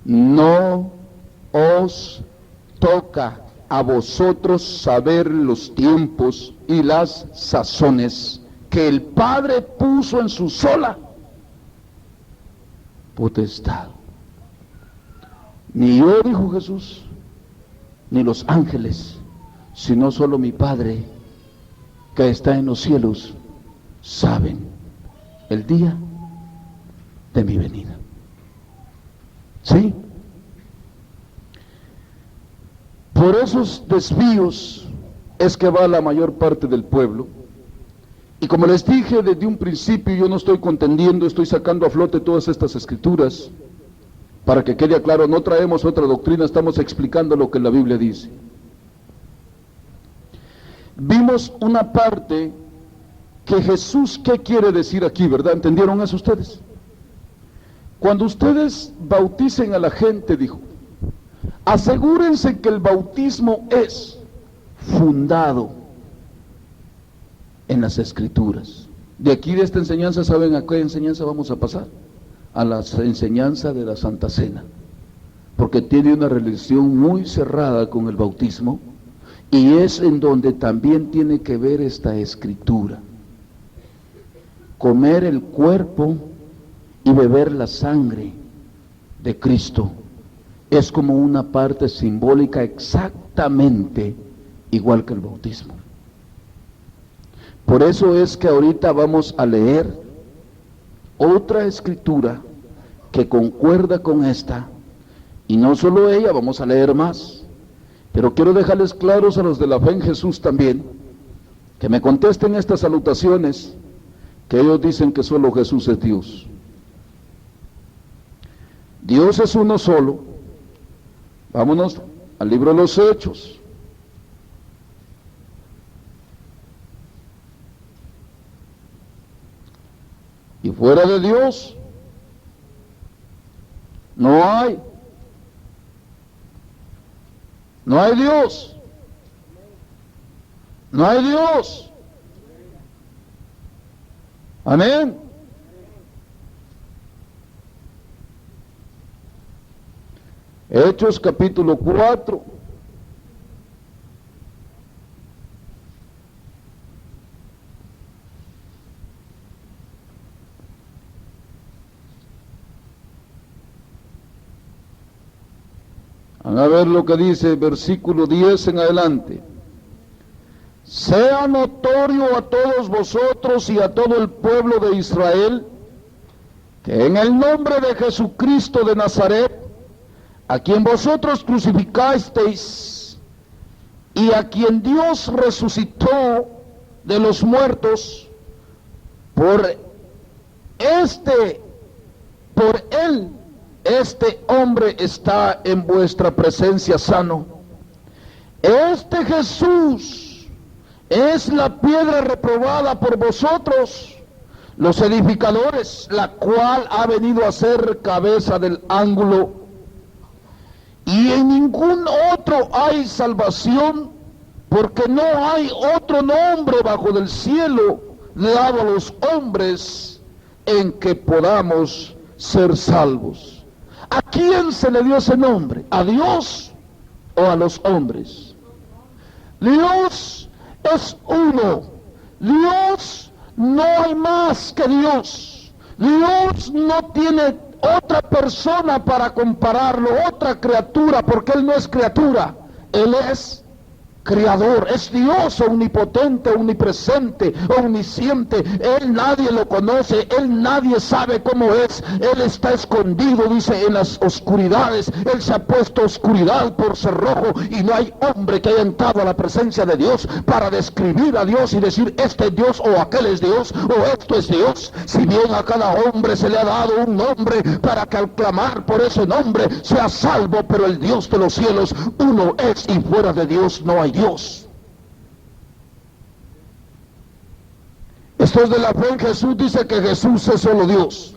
no os toca a vosotros saber los tiempos y las sazones que el Padre puso en su sola potestad. Ni yo, dijo Jesús, ni los ángeles, sino solo mi Padre que está en los cielos, saben el día de mi venida. ¿Sí? Por esos desvíos es que va la mayor parte del pueblo. Y como les dije desde un principio, yo no estoy contendiendo, estoy sacando a flote todas estas escrituras. Para que quede claro, no traemos otra doctrina, estamos explicando lo que la Biblia dice. Vimos una parte que Jesús, ¿qué quiere decir aquí, verdad? ¿Entendieron eso ustedes? Cuando ustedes bauticen a la gente, dijo, asegúrense que el bautismo es fundado en las Escrituras. De aquí, de esta enseñanza, ¿saben a qué enseñanza vamos a pasar? A la enseñanza de la Santa Cena, porque tiene una relación muy cerrada con el bautismo, y es en donde también tiene que ver esta escritura. Comer el cuerpo y beber la sangre de Cristo es como una parte simbólica exactamente igual que el bautismo. Por eso es que ahorita vamos a leer otra escritura que concuerda con esta, y no solo ella, vamos a leer más, pero quiero dejarles claros a los de la fe en Jesús también, que me contesten estas salutaciones, que ellos dicen que solo Jesús es Dios. Dios es uno solo. Vámonos al libro de los Hechos. Y fuera de Dios no hay Dios, no hay Dios. Amén. Hechos capítulo 4. Van a ver lo que dice versículo 10 en adelante. Sea notorio a todos vosotros y a todo el pueblo de Israel que en el nombre de Jesucristo de Nazaret, a quien vosotros crucificasteis y a quien Dios resucitó de los muertos, por él, este hombre está en vuestra presencia sano. Este Jesús es la piedra reprobada por vosotros, los edificadores, la cual ha venido a ser cabeza del ángulo. Y en ningún otro hay salvación, porque no hay otro nombre bajo del cielo dado a los hombres en que podamos ser salvos. ¿A quién se le dio ese nombre? ¿A Dios o a los hombres? Dios es uno. Dios, no hay más que Dios. Dios no tiene otra persona para compararlo, otra criatura, porque Él no es criatura, Él es Creador, es Dios omnipotente, omnipresente, omnisciente. Él nadie lo conoce, Él nadie sabe cómo es. Él está escondido, dice, en las oscuridades. Él se ha puesto oscuridad por cerrojo y no hay hombre que haya entrado a la presencia de Dios para describir a Dios y decir este es Dios o aquel es Dios o esto es Dios. Si bien a cada hombre se le ha dado un nombre para que al clamar por ese nombre sea salvo, pero el Dios de los cielos uno es y fuera de Dios no hay Dios. Esto es de la fe en Jesús, dice que Jesús es solo Dios.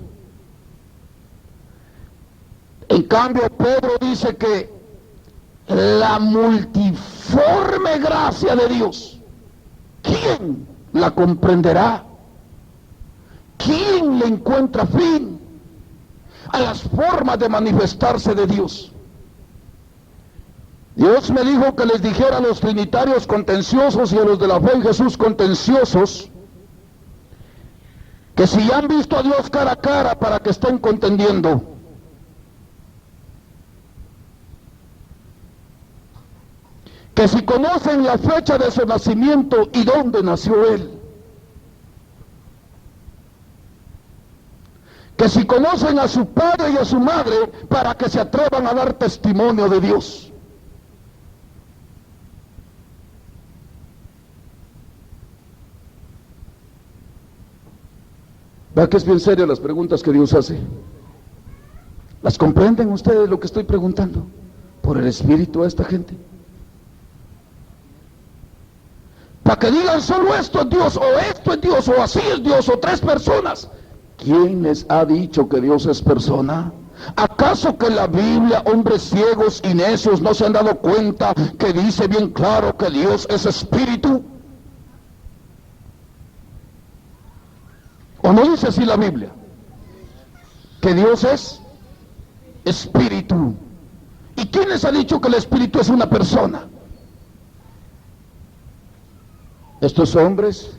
En cambio, Pedro dice que la multiforme gracia de Dios, ¿quién la comprenderá? ¿Quién le encuentra fin a las formas de manifestarse de Dios? Dios me dijo que les dijera a los trinitarios contenciosos y a los de la fe en Jesús contenciosos que si han visto a Dios cara a cara para que estén contendiendo. Que si conocen la fecha de su nacimiento y dónde nació Él. Que si conocen a su padre y a su madre para que se atrevan a dar testimonio de Dios. ¿Verdad que es bien serio las preguntas que Dios hace? ¿Las comprenden ustedes lo que estoy preguntando? Por el Espíritu a esta gente. Para que digan solo esto es Dios, o esto es Dios, o así es Dios, o tres personas. ¿Quién les ha dicho que Dios es persona? ¿Acaso que en la Biblia hombres ciegos y necios no se han dado cuenta que dice bien claro que Dios es espíritu? ¿O no dice así la Biblia? Que Dios es espíritu. ¿Y quién les ha dicho que el espíritu es una persona? Estos hombres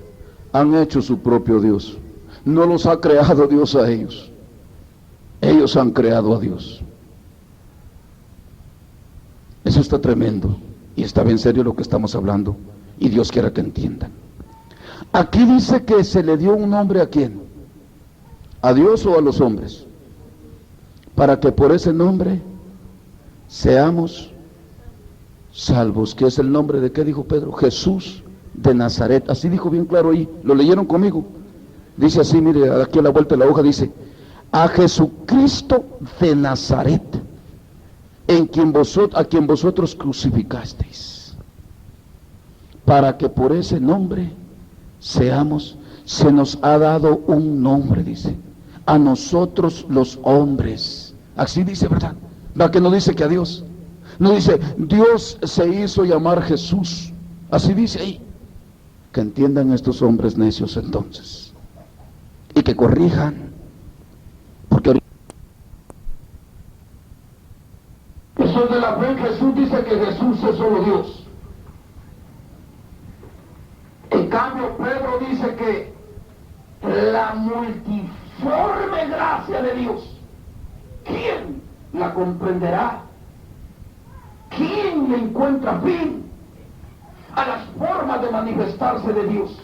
han hecho su propio Dios. No los ha creado Dios a ellos. Ellos han creado a Dios. Eso está tremendo. Y está bien serio lo que estamos hablando. Y Dios quiera que entiendan. Aquí dice que se le dio un nombre ¿a quién? ¿A Dios o a los hombres? Para que por ese nombre seamos salvos. ¿Qué es el nombre de qué dijo Pedro? Jesús de Nazaret. Así dijo bien claro ahí. ¿Lo leyeron conmigo? Dice así, mire, aquí a la vuelta de la hoja dice: a Jesucristo de Nazaret, a quien vosotros crucificasteis, para que por ese nombre seamos, se nos ha dado un nombre, dice, a nosotros los hombres. Así dice, ¿verdad? ¿Va que no dice que a Dios? No dice, Dios se hizo llamar Jesús. Así dice ahí. Que entiendan estos hombres necios entonces. Y que corrijan. Porque eso de la fe en Jesús dice que Jesús es solo Dios. En cambio, Pedro dice que la multiforme gracia de Dios, ¿quién la comprenderá? ¿Quién le encuentra fin a las formas de manifestarse de Dios?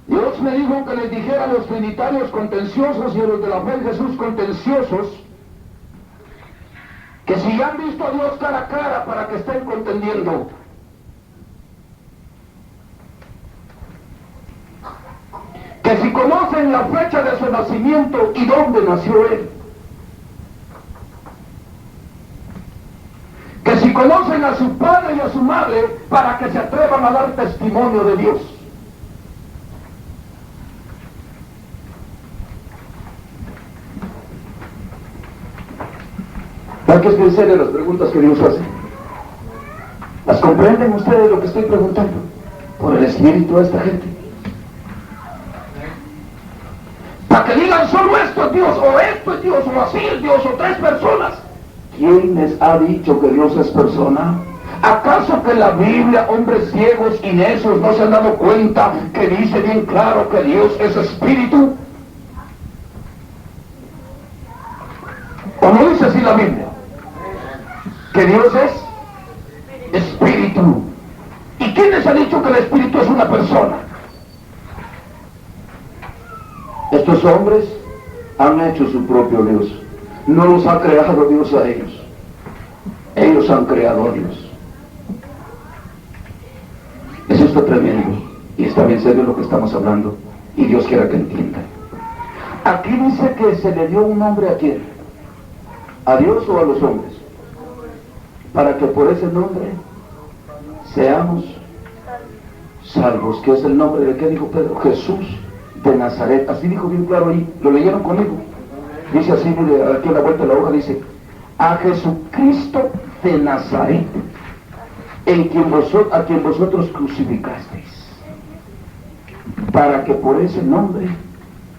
Dios me dijo que les dijera a los trinitarios contenciosos y a los de la fe en Jesús contenciosos que si han visto a Dios cara a cara para que estén contendiendo. Que si conocen la fecha de su nacimiento y dónde nació Él. Que si conocen a su padre y a su madre para que se atrevan a dar testimonio de Dios. ¿Verdad que es bien serio las preguntas que Dios hace? ¿Las comprenden ustedes lo que estoy preguntando? Por el Espíritu a esta gente. Para que digan solo esto es Dios, o esto es Dios, o así es Dios, o tres personas. ¿Quién les ha dicho que Dios es persona? ¿Acaso que en la Biblia hombres ciegos y necios no se han dado cuenta que dice bien claro que Dios es espíritu? ¿O no dice así la Biblia? Que Dios es espíritu. ¿Y quién les ha dicho que el espíritu es una persona? Estos hombres han hecho su propio Dios. No los ha creado Dios a ellos. Ellos han creado a Dios. Eso está tremendo. Y está bien serio lo que estamos hablando. Y Dios quiera que entiendan. Aquí dice que se le dio un nombre a quién. ¿A Dios o a los hombres? Para que por ese nombre seamos salvos. ¿Qué es el nombre de qué dijo Pedro? Jesús de Nazaret. Así dijo bien claro ahí. Lo leyeron conmigo. Dice así, mire, aquí a la vuelta de la hoja dice: a Jesucristo de Nazaret, a quien vosotros crucificasteis, para que por ese nombre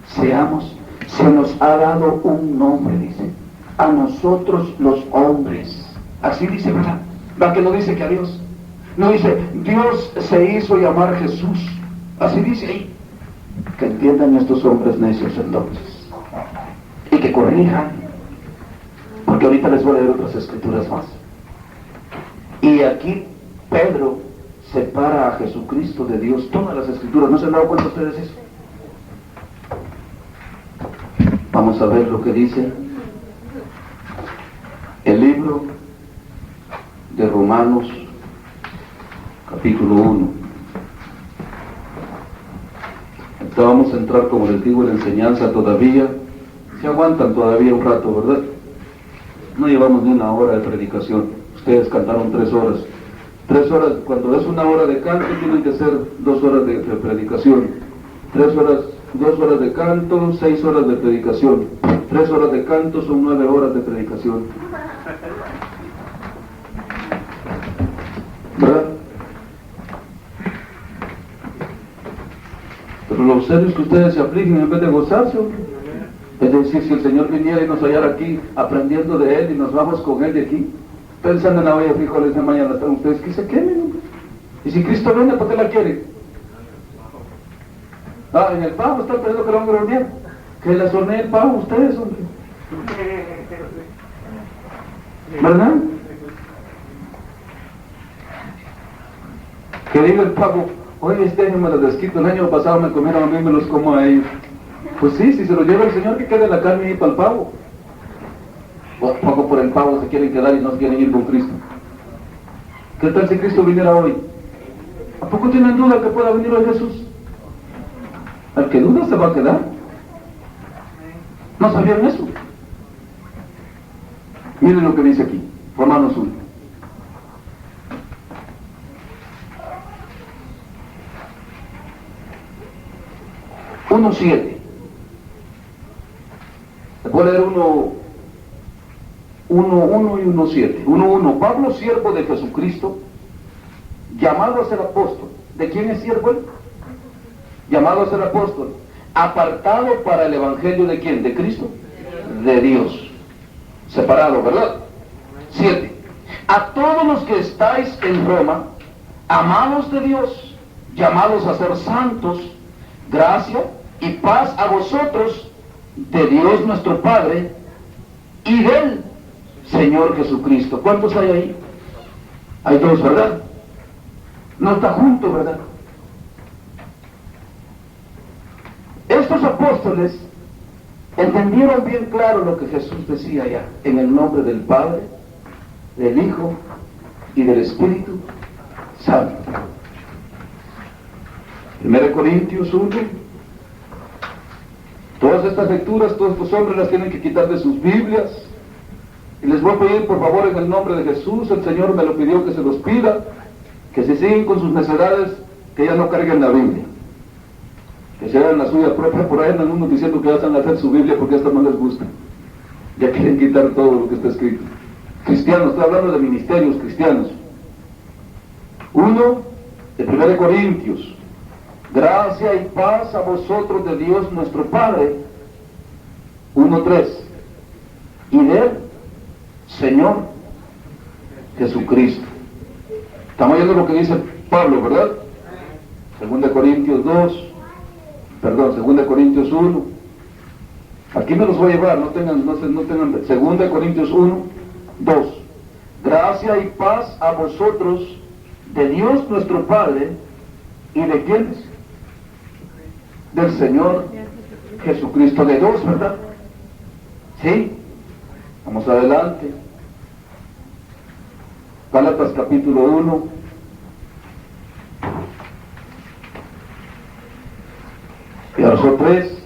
seamos, se nos ha dado un nombre, dice, a nosotros los hombres. Así dice, ¿verdad? ¿Va que no dice que a Dios? No dice, Dios se hizo llamar Jesús. Así dice ahí. Que entiendan estos hombres necios entonces. Y que corrijan. Porque ahorita les voy a leer otras escrituras más. Y aquí Pedro separa a Jesucristo de Dios. Todas las escrituras. ¿No se han dado cuenta ustedes eso? Vamos a ver lo que dice el libro de Romanos, capítulo 1. Entonces vamos a entrar, como les digo, en la enseñanza todavía. Se aguantan todavía un rato, ¿verdad? No llevamos ni una hora de predicación. Ustedes cantaron 3 horas. 3 horas, cuando es una hora de canto, tienen que ser 2 horas de predicación. 3 horas, 2 horas de canto, 6 horas de predicación. 3 horas de canto son 9 horas de predicación. ¿Verdad? Pero lo serio es que ustedes se afligen en vez de gozarse, hombre. Es decir, si el Señor viniera y nos hallara aquí, aprendiendo de Él, y nos vamos con Él de aquí, pensando en la olla de frijoles de mañana, están ustedes que se quemen, hombre. Y si Cristo viene, ¿por qué la quieren? Ah, en el pavo están pensando que lo van a hornear. Que les hornee el pavo ustedes, hombre. ¿Verdad? Que diga el pavo, oye, este año me los desquito, el año pasado me comieron a mí y me los como a ellos. Pues sí, si se lo lleva el Señor, que quede la carne ahí para el pavo. O poco por el pavo se quieren quedar y no se quieren ir con Cristo. ¿Qué tal si Cristo viniera hoy? ¿A poco tienen duda que pueda venir hoy Jesús? Al que duda se va a quedar. ¿No sabían eso? Miren lo que dice aquí, Romanos 1. Uno 7. Se puede leer 1 y 1 7. 1. Pablo, siervo de Jesucristo, llamado a ser apóstol. ¿De quién es siervo él? Llamado a ser apóstol. Apartado para el evangelio de quién? ¿De Cristo? De Dios. Separado, ¿verdad? 7. A todos los que estáis en Roma, amados de Dios, llamados a ser santos, gracia y paz a vosotros, de Dios nuestro Padre y del Señor Jesucristo. ¿Cuántos hay ahí? Hay 2, ¿verdad? No está junto, ¿verdad? Estos apóstoles entendieron bien claro lo que Jesús decía ya, en el nombre del Padre, del Hijo y del Espíritu Santo. 1 Corintios 1. Todas estas lecturas, todos estos hombres las tienen que quitar de sus Biblias. Y les voy a pedir, por favor, en el nombre de Jesús, el Señor me lo pidió que se los pida, que si siguen con sus necedades, que ya no carguen la Biblia. Que se hagan la suya propia. Por ahí andan unos diciendo que ya van a hacer su Biblia porque esta no les gusta. Ya quieren quitar todo lo que está escrito. Cristianos, estoy hablando de ministerios cristianos. 1 de 1 Corintios. Gracia y paz a vosotros de Dios nuestro Padre. 1:3. Y del Señor Jesucristo. Estamos oyendo lo que dice Pablo, ¿verdad? 2 Corintios 1. Aquí me los voy a llevar, no tengan, no tengan. 2 Corintios 1, 2. Gracia y paz a vosotros, de Dios nuestro Padre, ¿y de quiénes? Del Señor Jesucristo, de dos, ¿verdad? Sí. Vamos adelante. Gálatas capítulo 1. Verso 3.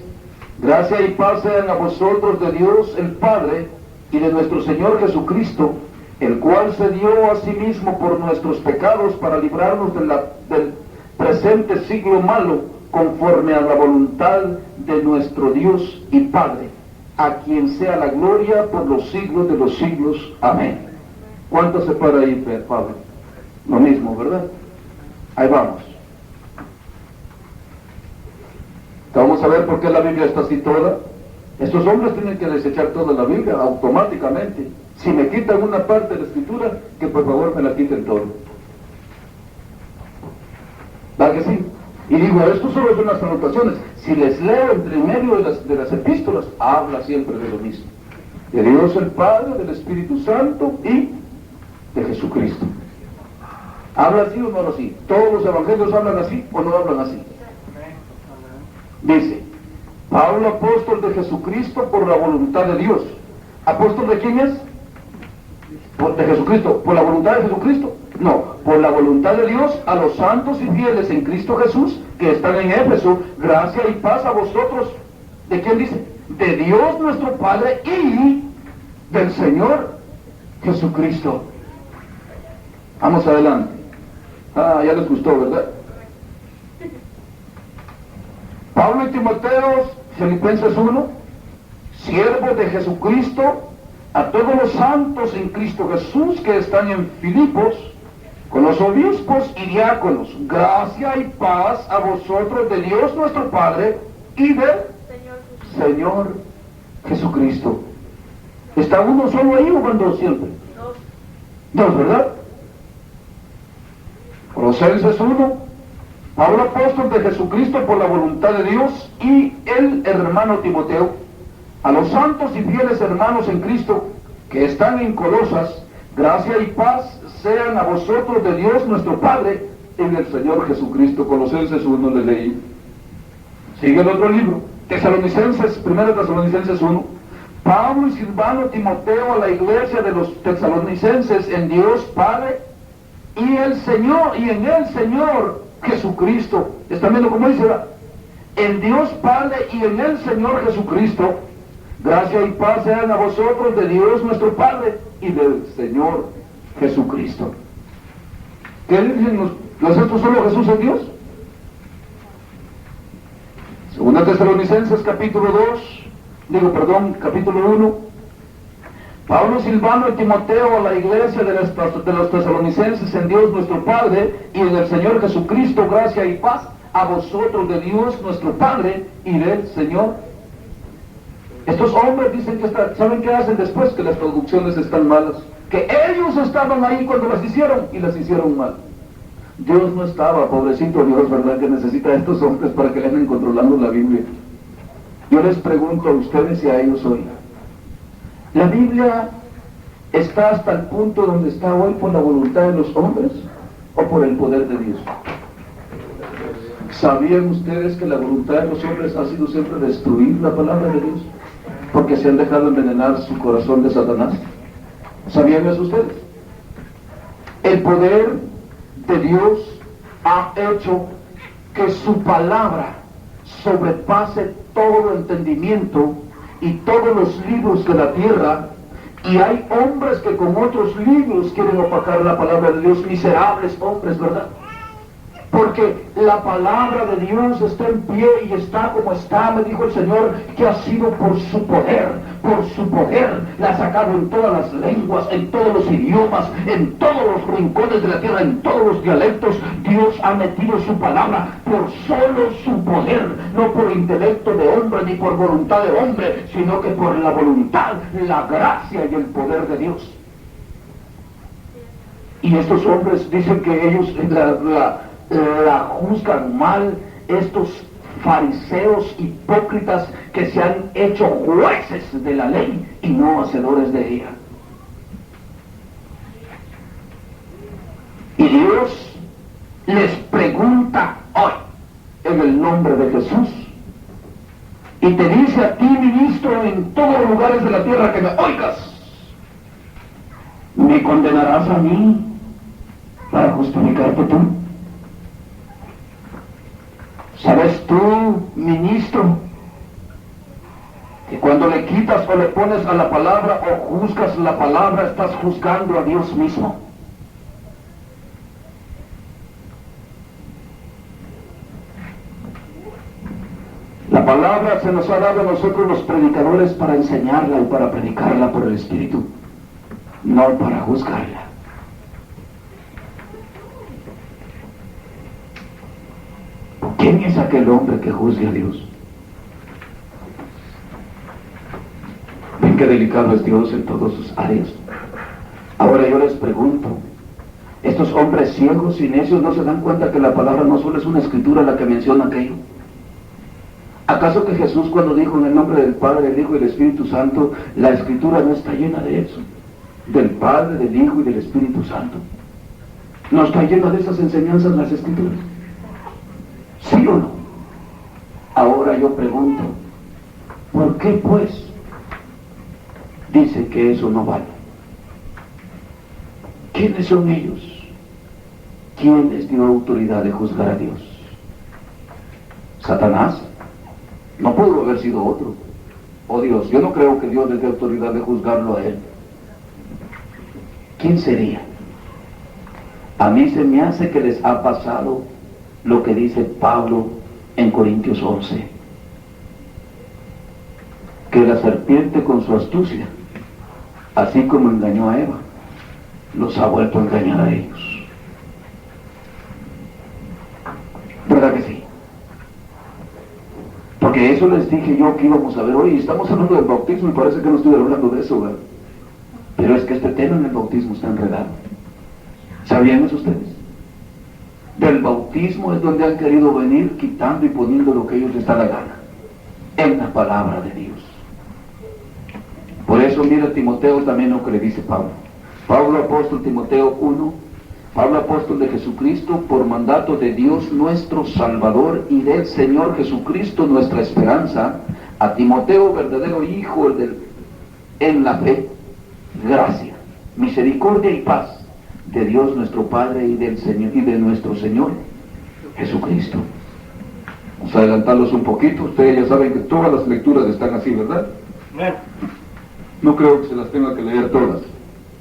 Gracia y paz sean a vosotros de Dios el Padre y de nuestro Señor Jesucristo, el cual se dio a sí mismo por nuestros pecados para librarnos del presente siglo malo, conforme a la voluntad de nuestro Dios y Padre, a quien sea la gloria por los siglos de los siglos. Amén. ¿Cuánto se para ahí, Pablo? Lo mismo, ¿verdad? Ahí vamos. Vamos a ver por qué la Biblia está así toda. Estos hombres tienen que desechar toda la Biblia automáticamente. Si me quitan una parte de la Escritura, que por favor me la quiten todo. ¿Va que sí? Y digo, esto solo son las anotaciones. Si les leo entre medio de las epístolas, habla siempre de lo mismo. De Dios el Padre, del Espíritu Santo y de Jesucristo. ¿Habla así o no habla así? ¿Todos los evangelios hablan así o no hablan así? Dice, Pablo, apóstol de Jesucristo por la voluntad de Dios. ¿Apóstol de quién es? De Jesucristo. ¿Por la voluntad de Jesucristo? No, por la voluntad de Dios, a los santos y fieles en Cristo Jesús que están en Éfeso, gracia y paz a vosotros. ¿De quién dice? De Dios nuestro Padre y del Señor Jesucristo. Vamos adelante. Ya les gustó, ¿verdad? Pablo y Timoteo, Filipenses 1, siervos de Jesucristo, a todos los santos en Cristo Jesús que están en Filipos, con los obispos y diáconos, gracia y paz a vosotros de Dios nuestro Padre y del Señor Jesucristo. ¿Está uno solo ahí o van dos siempre? Dos, ¿verdad? Colosenses 1. Pablo, apóstol de Jesucristo por la voluntad de Dios, y el hermano Timoteo, a los santos y fieles hermanos en Cristo que están en Colosas, gracia y paz sean a vosotros de Dios nuestro Padre y del Señor Jesucristo. Colosenses 1 le leí. Sigue el otro libro, Tesalonicenses, 1 Tesalonicenses 1. Pablo y Silvano, Timoteo, a la iglesia de los tesalonicenses en Dios Padre y el Señor, y en el Señor Jesucristo. ¿Están viendo cómo dice? En Dios Padre y en el Señor Jesucristo, gracia y paz sean a vosotros de Dios nuestro Padre y del Señor Jesucristo. ¿Qué dicen los otros? ¿Solo Jesús es Dios? Segunda Tesalonicenses capítulo 1. Pablo, Silvano y Timoteo a la iglesia de los tesalonicenses en Dios nuestro Padre y en el Señor Jesucristo, gracia y paz a vosotros de Dios nuestro Padre y del Señor. Estos hombres dicen que ¿saben qué hacen después? Que las traducciones están malas. Que ellos estaban ahí cuando las hicieron y las hicieron mal. Dios no estaba, pobrecito Dios, ¿verdad? Que necesita a estos hombres para que le anden controlando la Biblia. Yo les pregunto a ustedes y a ellos hoy. ¿La Biblia está hasta el punto donde está hoy por la voluntad de los hombres o por el poder de Dios? ¿Sabían ustedes que la voluntad de los hombres ha sido siempre destruir la palabra de Dios? Porque se han dejado envenenar su corazón de Satanás. ¿Sabían eso ustedes? El poder de Dios ha hecho que su palabra sobrepase todo entendimiento y todos los libros de la tierra, y hay hombres que con otros libros quieren opacar la palabra de Dios, miserables hombres, ¿verdad? Porque la palabra de Dios está en pie y está como está, me dijo el Señor, que ha sido por su poder, la ha sacado en todas las lenguas, en todos los idiomas, en todos los rincones de la tierra, en todos los dialectos. Dios ha metido su palabra por solo su poder, no por intelecto de hombre ni por voluntad de hombre, sino que por la voluntad, la gracia y el poder de Dios. Y estos hombres dicen que ellos la juzgan mal, estos fariseos hipócritas que se han hecho jueces de la ley y no hacedores de ella. Y Dios les pregunta hoy, en el nombre de Jesús, y te dice a ti, ministro, en todos los lugares de la tierra que me oigas, ¿me condenarás a mí para justificarte tú? ¿Sabes tú, ministro, que cuando le quitas o le pones a la palabra o juzgas la palabra, estás juzgando a Dios mismo? La palabra se nos ha dado a nosotros los predicadores para enseñarla y para predicarla por el Espíritu, no para juzgarla. ¿Quién es aquel hombre que juzgue a Dios? Ven qué delicado es Dios en todas sus áreas. Ahora yo les pregunto, ¿estos hombres ciegos y necios no se dan cuenta que la palabra no solo es una escritura la que menciona aquello? ¿Acaso que Jesús, cuando dijo en el nombre del Padre, del Hijo y del Espíritu Santo, la escritura no está llena de eso? Del Padre, del Hijo y del Espíritu Santo. ¿No está llena de esas enseñanzas las escrituras? ¿Sí o no? Ahora yo pregunto, ¿por qué pues dicen que eso no vale? ¿Quiénes son ellos? ¿Quién les dio autoridad de juzgar a Dios? ¿Satanás? No pudo haber sido otro. Oh Dios, yo no creo que Dios les dé autoridad de juzgarlo a él. ¿Quién sería? A mí se me hace que les ha pasado lo que dice Pablo en Corintios 11, que la serpiente con su astucia, así como engañó a Eva, los ha vuelto a engañar a ellos. ¿Verdad que sí? Porque eso les dije yo que íbamos a ver hoy. Estamos hablando del bautismo y parece que no estoy hablando de eso, ¿verdad? Pero es que este tema en el bautismo está enredado. ¿Sabían eso ustedes? Del bautismo es donde han querido venir quitando y poniendo lo que ellos les da la gana en la palabra de Dios. Por eso mira Timoteo también lo que le dice Pablo. Pablo apóstol, Timoteo 1, Pablo apóstol de Jesucristo, por mandato de Dios nuestro Salvador y del Señor Jesucristo nuestra esperanza, a Timoteo, verdadero hijo en la fe, gracia, misericordia y paz de Dios nuestro Padre y del Señor y de nuestro Señor Jesucristo. Vamos a adelantarlos un poquito. Ustedes ya saben que todas las lecturas están así, ¿verdad? No creo que se las tenga que leer todas.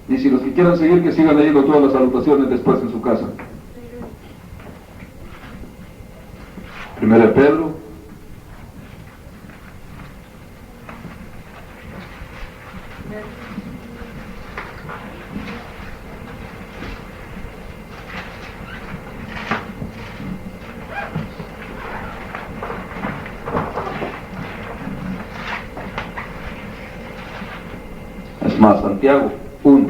Y si los que quieran seguir, que sigan leyendo todas las salutaciones después en su casa. Primera de Pedro, es más, Santiago 1.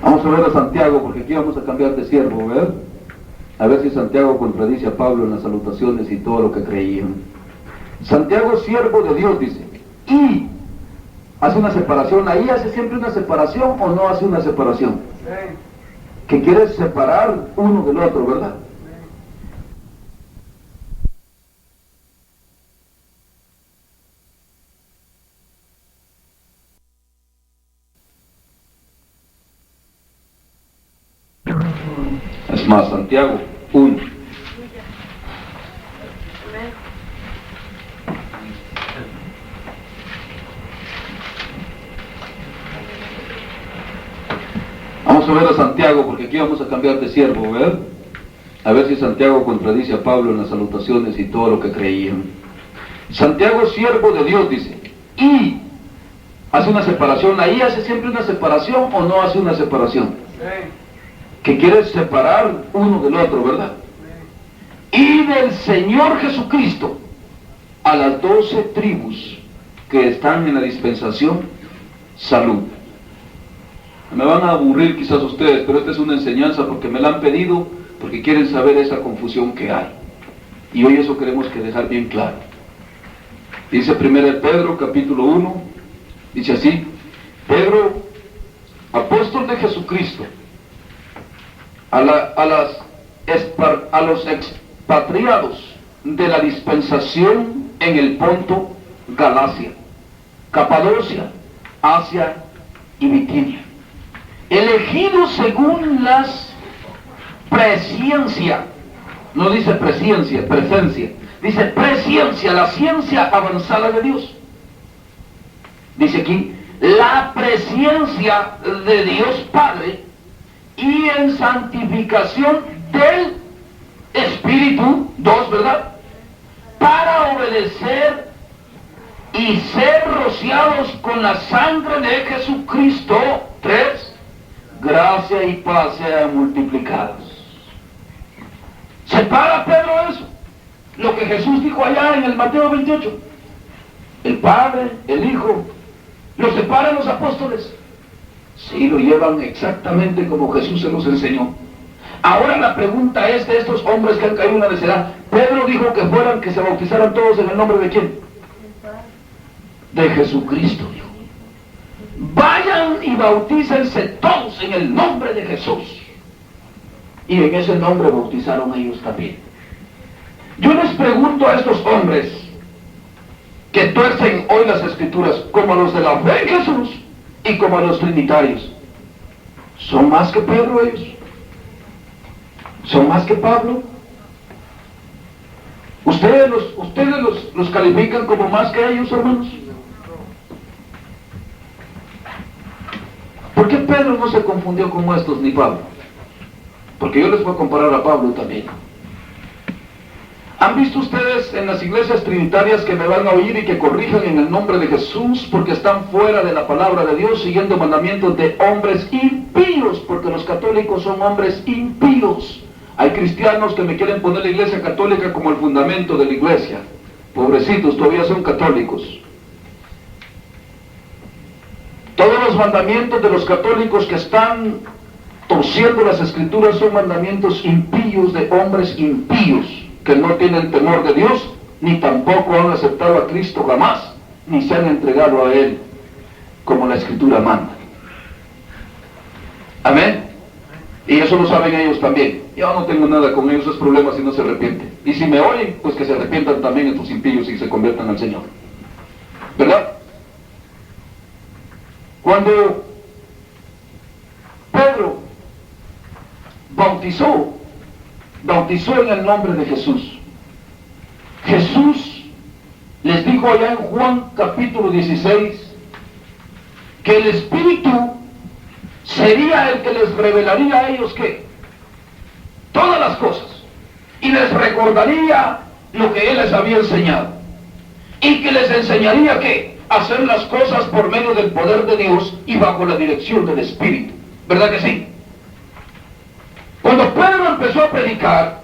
Vamos a ver a Santiago, porque aquí vamos a cambiar de siervo, ¿ver? A ver si Santiago contradice a Pablo en las salutaciones y todo lo que creían. Santiago, siervo de Dios, dice, y hace una separación. Ahí hace siempre una separación o no hace una separación. Que quiere separar uno del otro, ¿verdad? Es más, Santiago 1. Vamos a ver a Santiago, porque aquí vamos a cambiar de siervo, ¿ver? A ver si Santiago contradice a Pablo en las salutaciones y todo lo que creían. Santiago, siervo de Dios, dice, y hace una separación. Ahí hace siempre una separación o no hace una separación. Que quiere separar uno del otro, ¿verdad? Y del Señor Jesucristo a las 12 tribus que están en la dispensación salud. Me van a aburrir quizás ustedes, pero esta es una enseñanza porque me la han pedido, porque quieren saber esa confusión que hay. Y hoy eso queremos que dejar bien claro. Dice 1 Pedro capítulo 1, dice así: Pedro, apóstol de Jesucristo, a los expatriados de la dispensación en el Ponto, Galacia, Capadocia, Asia y Bitinia, elegidos según las presciencia, no dice presencia, dice presciencia, la ciencia avanzada de Dios. Dice aquí, la presciencia de Dios Padre y en santificación del Espíritu, 2, ¿verdad? Para obedecer y ser rociados con la sangre de Jesucristo, 3, gracia y paz sean multiplicados. ¿Separa Pedro eso? Lo que Jesús dijo allá en el Mateo 28. El Padre, el Hijo, ¿lo separan los apóstoles? Sí, lo llevan exactamente como Jesús se los enseñó. Ahora la pregunta es de estos hombres que han caído en la necedad. Pedro dijo que se bautizaran todos en el nombre de ¿quién? De Jesucristo, dijo. Vayan y bautícense todos en el nombre de Jesús. Y en ese nombre bautizaron ellos también. Yo les pregunto a estos hombres que tuercen hoy las escrituras, como a los de la fe en Jesús y como a los trinitarios, ¿son más que Pedro ellos? ¿Son más que Pablo? ¿Ustedes los califican como más que ellos, hermanos? ¿Por qué Pedro no se confundió como estos ni Pablo? Porque yo les voy a comparar a Pablo también. ¿Han visto ustedes en las iglesias trinitarias que me van a oír y que corrijan en el nombre de Jesús porque están fuera de la palabra de Dios, siguiendo mandamientos de hombres impíos? Porque los católicos son hombres impíos. Hay cristianos que me quieren poner la iglesia católica como el fundamento de la iglesia. Pobrecitos, todavía son católicos. Todos los mandamientos de los católicos que están torciendo las escrituras son mandamientos impíos de hombres impíos, que no tienen temor de Dios, ni tampoco han aceptado a Cristo jamás, ni se han entregado a Él, como la escritura manda. Amén. Y eso lo saben ellos también. Yo no tengo nada con ellos, es problema si no se arrepienten. Y si me oyen, pues que se arrepientan también estos impíos y se conviertan al Señor. ¿Verdad? Cuando Pedro bautizó en el nombre de Jesús, Jesús les dijo allá en Juan capítulo 16 que el Espíritu sería el que les revelaría a ellos ¿qué? Todas las cosas, y les recordaría lo que Él les había enseñado, y que les enseñaría ¿qué? Hacer las cosas por medio del poder de Dios y bajo la dirección del Espíritu. ¿Verdad que sí? Cuando Pedro empezó a predicar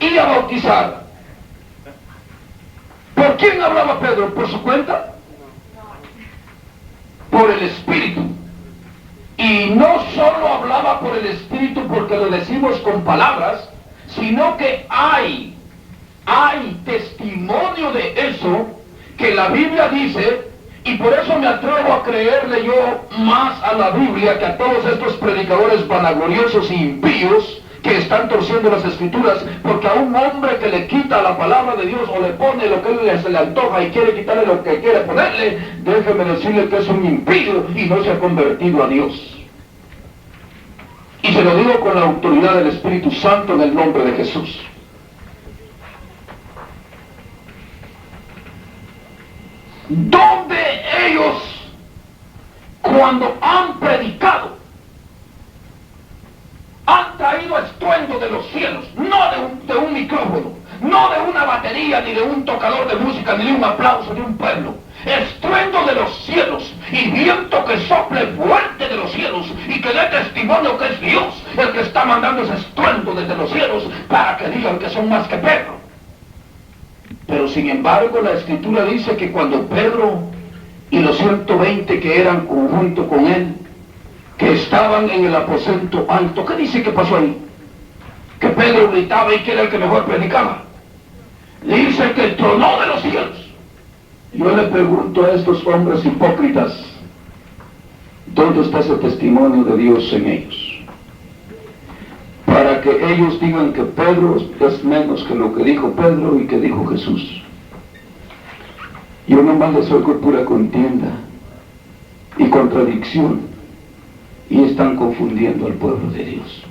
y a bautizar, ¿por quién hablaba Pedro? ¿Por su cuenta? Por el Espíritu. Y no solo hablaba por el Espíritu porque lo decimos con palabras, sino que hay testimonio de eso que la Biblia dice, y por eso me atrevo a creerle yo más a la Biblia que a todos estos predicadores vanagloriosos e impíos que están torciendo las escrituras, porque a un hombre que le quita la palabra de Dios o le pone lo que se le antoja y quiere quitarle lo que quiere ponerle, déjeme decirle que es un impío y no se ha convertido a Dios. Y se lo digo con la autoridad del Espíritu Santo en el nombre de Jesús. Donde ellos, cuando han predicado, han traído estruendo de los cielos, no de un micrófono, no de una batería, ni de un tocador de música, ni de un aplauso de un pueblo. Estruendo de los cielos y viento que sople fuerte de los cielos y que dé testimonio que es Dios el que está mandando ese estruendo desde los cielos para que digan que son más que Pedro. Pero sin embargo la Escritura dice que cuando Pedro y los 120 que eran junto con él, que estaban en el aposento alto. ¿Qué dice que pasó ahí? Que Pedro gritaba y que era el que mejor predicaba. Dice que tronó de los cielos. Yo le pregunto a estos hombres hipócritas, ¿dónde está ese testimonio de Dios en ellos? Para que ellos digan que Pedro es menos que lo que dijo Pedro y que dijo Jesús. Yo nomás les oigo pura contienda y contradicción, y están confundiendo al pueblo de Dios.